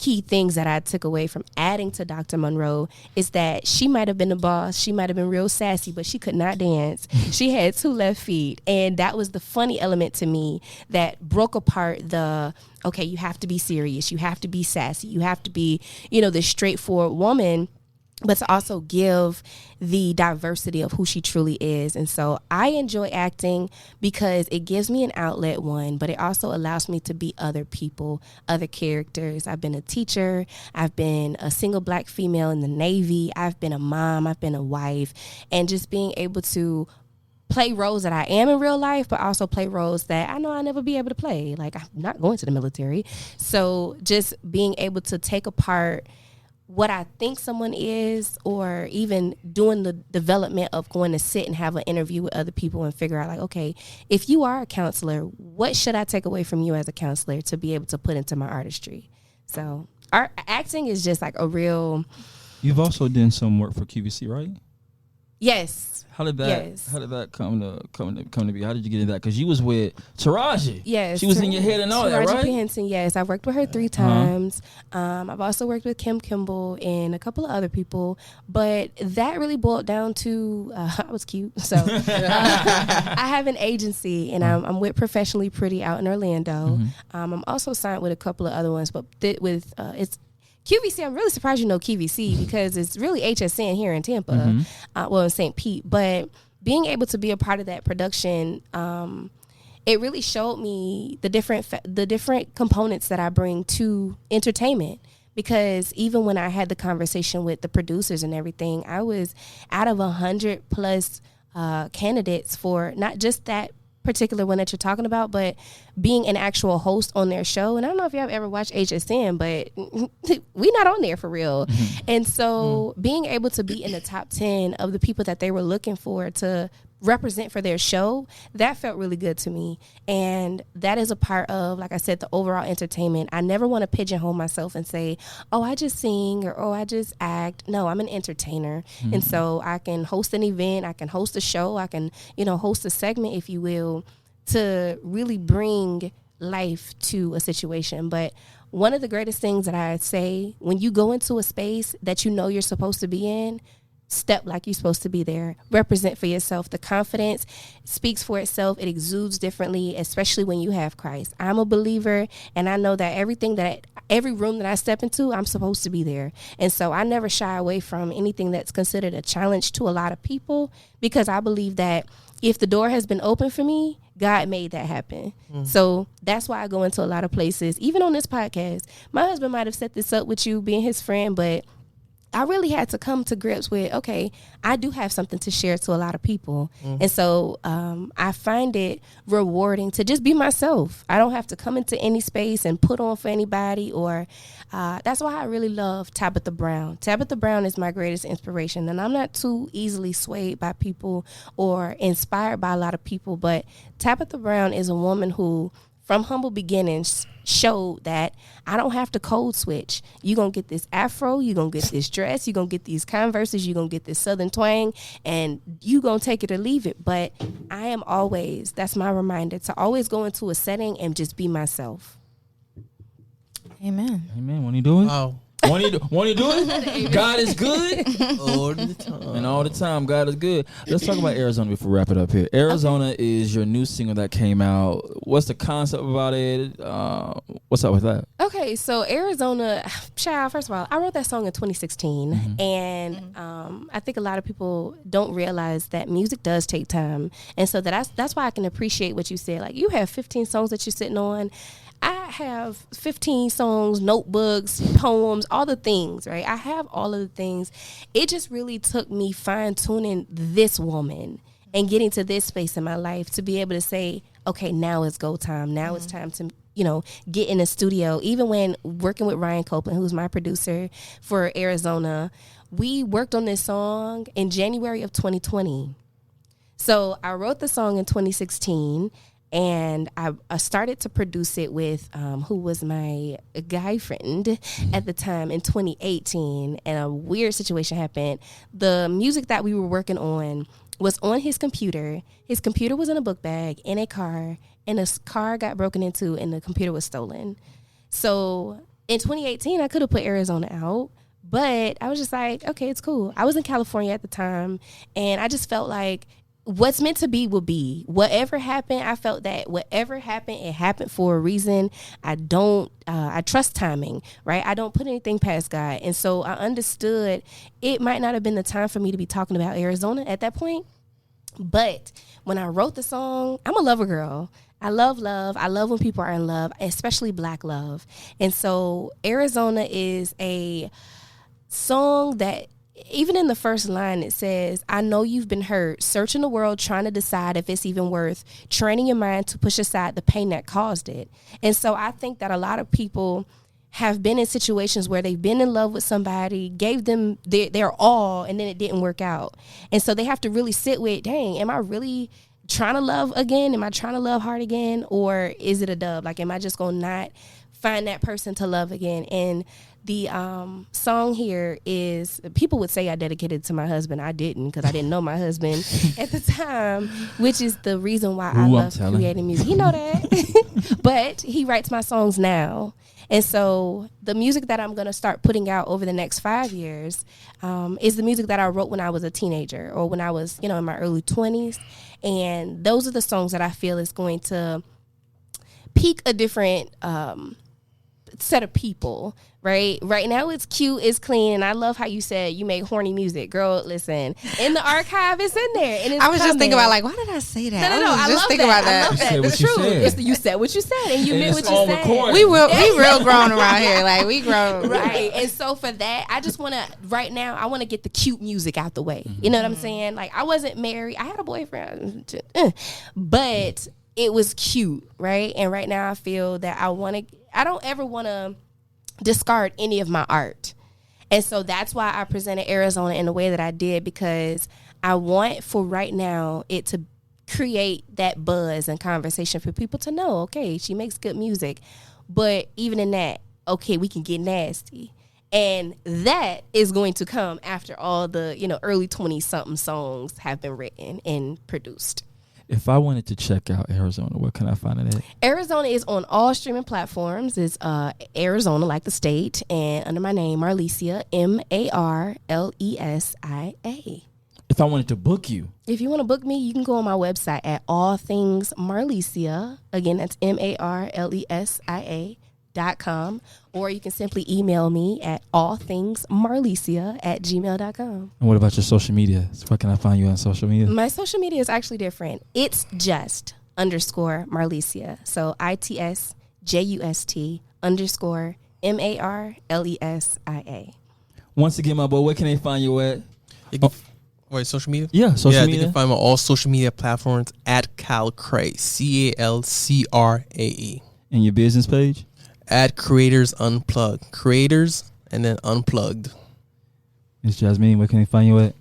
key things that I took away from adding to Dr. Monroe is that she might have been the boss. She might have been real sassy, but she could not dance. She had 2 left feet. And that was the funny element to me that broke apart the, okay, you have to be serious. You have to be sassy. You have to be, this straightforward woman, but to also give the diversity of who she truly is. And so I enjoy acting because it gives me an outlet, one, but it also allows me to be other people, other characters. I've been a teacher. I've been a single Black female in the Navy. I've been a mom. I've been a wife. And just being able to play roles that I am in real life, but also play roles that I know I'll never be able to play. Like, I'm not going to the military. So just being able to take apart what I think someone is, or even doing the development of going to sit and have an interview with other people and figure out, like, okay, if you are a counselor, what should I take away from you as a counselor to be able to put into my artistry? So acting is just like a real... You've also done some work for QVC, right? Yes. How did that come to be? How did you get into that? Because you was with Taraji. Yes. She was in your head and all Taraji that, right? P. Henson, yes. I worked with her 3 times. I've also worked with Kim Kimball and a couple of other people. But that really boiled down to, I was cute. So I have an agency, and I'm with Professionally Pretty out in Orlando. I'm also signed with a couple of other ones, but it's QVC. I'm really surprised you know QVC because it's really HSN here in Tampa, in St. Pete. But being able to be a part of that production, it really showed me the different components that I bring to entertainment. Because even when I had the conversation with the producers and everything, I was out of 100+ candidates for not just that particular one that you're talking about, but being an actual host on their show. And I don't know if y'all ever watched HSN, but we not on there for real. And so being able to be in the top 10 of the people that they were looking for to represent for their show, that felt really good to me. And that is a part of, like I said, the overall entertainment. I never want to pigeonhole myself and say, oh, I just sing, or oh, I just act. No, I'm an entertainer. And so I can host an event, I can host a show, I can, host a segment, if you will, to really bring life to a situation. But one of the greatest things that I say, when you go into a space that you know you're supposed to be in, step like you're supposed to be there. Represent for yourself. The confidence speaks for itself. It exudes differently, especially when you have Christ. I'm a believer, and I know that every room that I step into, I'm supposed to be there. And so I never shy away from anything that's considered a challenge to a lot of people, because I believe that if the door has been open for me, God made that happen. So that's why I go into a lot of places, even on this podcast. My husband might have set this up with you being his friend, but I really had to come to grips with, okay, I do have something to share to a lot of people. And so I find it rewarding to just be myself. I don't have to come into any space and put on for anybody, or that's why I really love Tabitha Brown. Tabitha Brown is my greatest inspiration, and I'm not too easily swayed by people or inspired by a lot of people, but Tabitha Brown is a woman who, from humble beginnings, showed that I don't have to code switch. You're going to get this afro, you're going to get this dress, you're going to get these Converses, you're going to get this Southern twang, and you're going to take it or leave it. But I am always, that's my reminder, to always go into a setting and just be myself. Amen. Amen. Won't he do it? Wow. Won't he do it? God is good. All the time. And all the time, God is good. Let's talk about Arizona before we wrap it up here. Arizona is your new single that came out. What's the concept about it? What's up with that? Okay, so Arizona, child, first of all, I wrote that song in 2016. And I think a lot of people don't realize that music does take time. And so that's why I can appreciate what you said. Like, you have 15 songs that you're sitting on. I have 15 songs, notebooks, poems, all the things, right? I have all of the things. It just really took me fine-tuning this woman and getting to this space in my life to be able to say, okay, now it's go time. Now it's time to, get in the studio. Even when working with Ryan Copeland, who's my producer for Arizona, we worked on this song in January of 2020. So I wrote the song in 2016. And I started to produce it with who was my guy friend at the time in 2018. And a weird situation happened. The music that we were working on was on his computer. His computer was in a book bag in a car, and a car got broken into and the computer was stolen. So in 2018, I could have put Arizona out, but I was just like, okay, it's cool. I was in California at the time, and I just felt like what's meant to be will be. Whatever happened, I felt that whatever happened, it happened for a reason. I trust timing, right? I don't put anything past God. And so I understood it might not have been the time for me to be talking about Arizona at that point. But when I wrote the song, I'm a lover girl. I love love. I love when people are in love, especially Black love. And so Arizona is a song that, even in the first line, it says, I know you've been hurt, searching the world, trying to decide if it's even worth training your mind to push aside the pain that caused it. And so I think that a lot of people have been in situations where they've been in love with somebody, gave them their all, and then it didn't work out. And so they have to really sit with, dang, am I really trying to love again? Am I trying to love hard again? Or is it a dub? Like, am I just going to not find that person to love again? And the song here is, people would say I dedicated it to my husband. I didn't, because I didn't know my husband at the time, which is the reason why I love creating music. He know that. But he writes my songs now. And so the music that I'm going to start putting out over the next 5 years is the music that I wrote when I was a teenager, or when I was, in my early 20s. And those are the songs that I feel is going to pique a different set of people, right? Right now it's cute, it's clean, and I love how you said you make horny music. Girl, listen, in the archive, it's in there. And it's I was just thinking about, like, why did I say that? No, I just love thinking that. about that. I love that. You The said what you truth. said. You said what you said, and you And meant it's what you on said. recording. We real grown around here. Like, we grown. Right. And so for that, I just want to, right now, I want to get the cute music out the way. You know what I'm saying? Like, I wasn't married. I had a boyfriend, but it was cute, right? And right now I feel that I don't ever want to discard any of my art. And so that's why I presented Arizona in the way that I did, because I want for right now it to create that buzz and conversation for people to know, okay, she makes good music. But even in that, okay, we can get nasty. And that is going to come after all the, early 20-something songs have been written and produced. If I wanted to check out Arizona, where can I find it at? Arizona is on all streaming platforms. It's Arizona, like the state, and under my name, Marlesia, Marlesia. If I wanted to book you, If you want to book me, you can go on my website at All Things Marlesia. Again, that's Marlesia.com. Or you can simply email me at allthingsmarlesia@gmail.com. and what about your social media? So where can I find you on social media? My social media is actually different. It's just _Marlesia. So ITSJUST_Marlesia. Once again, my boy, where can they find you at? You can, wait, social media? Yeah, social You media. can find me on all social media platforms at Calcrae, CALCRAE. And your business page? At Creators Unplugged. Creators and then Unplugged. Miss Jasmine, where can they find you at?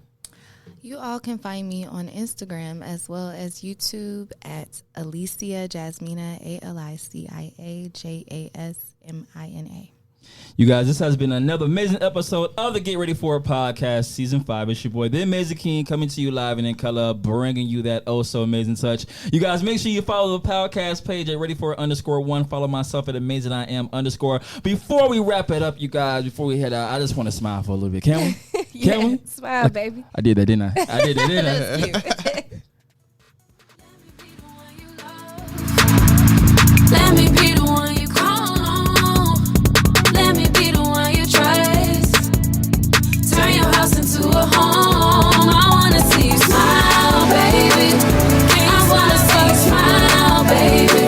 You all can find me on Instagram as well as YouTube at Alicia Jasmina, ALICIAJASMINA. You guys, this has been another amazing episode of the Get Ready For It podcast, season 5. It's your boy, The Amazing King, coming to you live and in color, bringing you that oh so amazing touch. You guys, make sure you follow the podcast page at Ready4It_1. Follow myself at AmazingIam_. Before we wrap it up, you guys, before we head out, I just want to smile for a little bit. Can we? Can we? Smile, baby. I did that, didn't I? I did that, didn't I? That's cute. Let me be the one you call on. Let me be the one you trust. Turn your house into a home. I wanna see you smile, baby. I wanna see you smile, baby.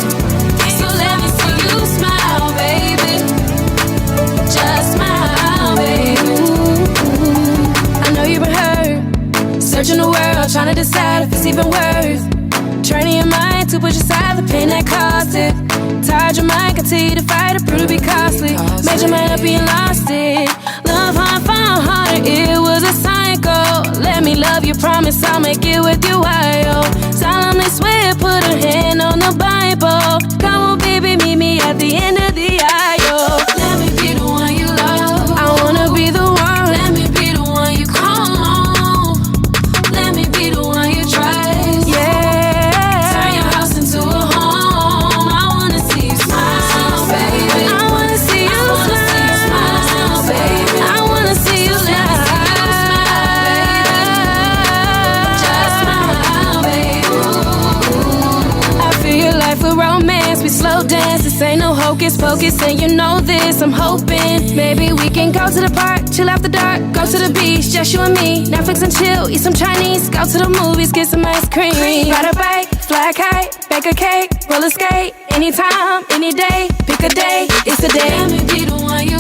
So let me see you smile, baby. Just smile, baby. I know you've been hurt, searching the world, trying to decide if it's even worth training your mind to push aside the pain that caused it. Tired your mind, continue to fight it, prove to be costly. Made your mind up and lost it. Love hard, found harder, it was a cycle. Let me love you, promise I'll make it with you while solemnly swear, put a hand on the Bible. Come on, baby, meet me at the end of the aisle. Let me be the one you love. I wanna be the one. Let me be the one you call on. Let me be the one you trust. Yeah. Turn your house into a home. I wanna see you smile, baby. I wanna see you smile. focused and you know this. I'm hoping maybe we can go to the park, chill after dark, go to the beach, just you and me. Netflix and chill, eat some Chinese, go to the movies, get some ice cream. Ride a bike, fly a kite, bake a cake, roller skate. Anytime, any day, pick a day, it's a day. Let me be the one you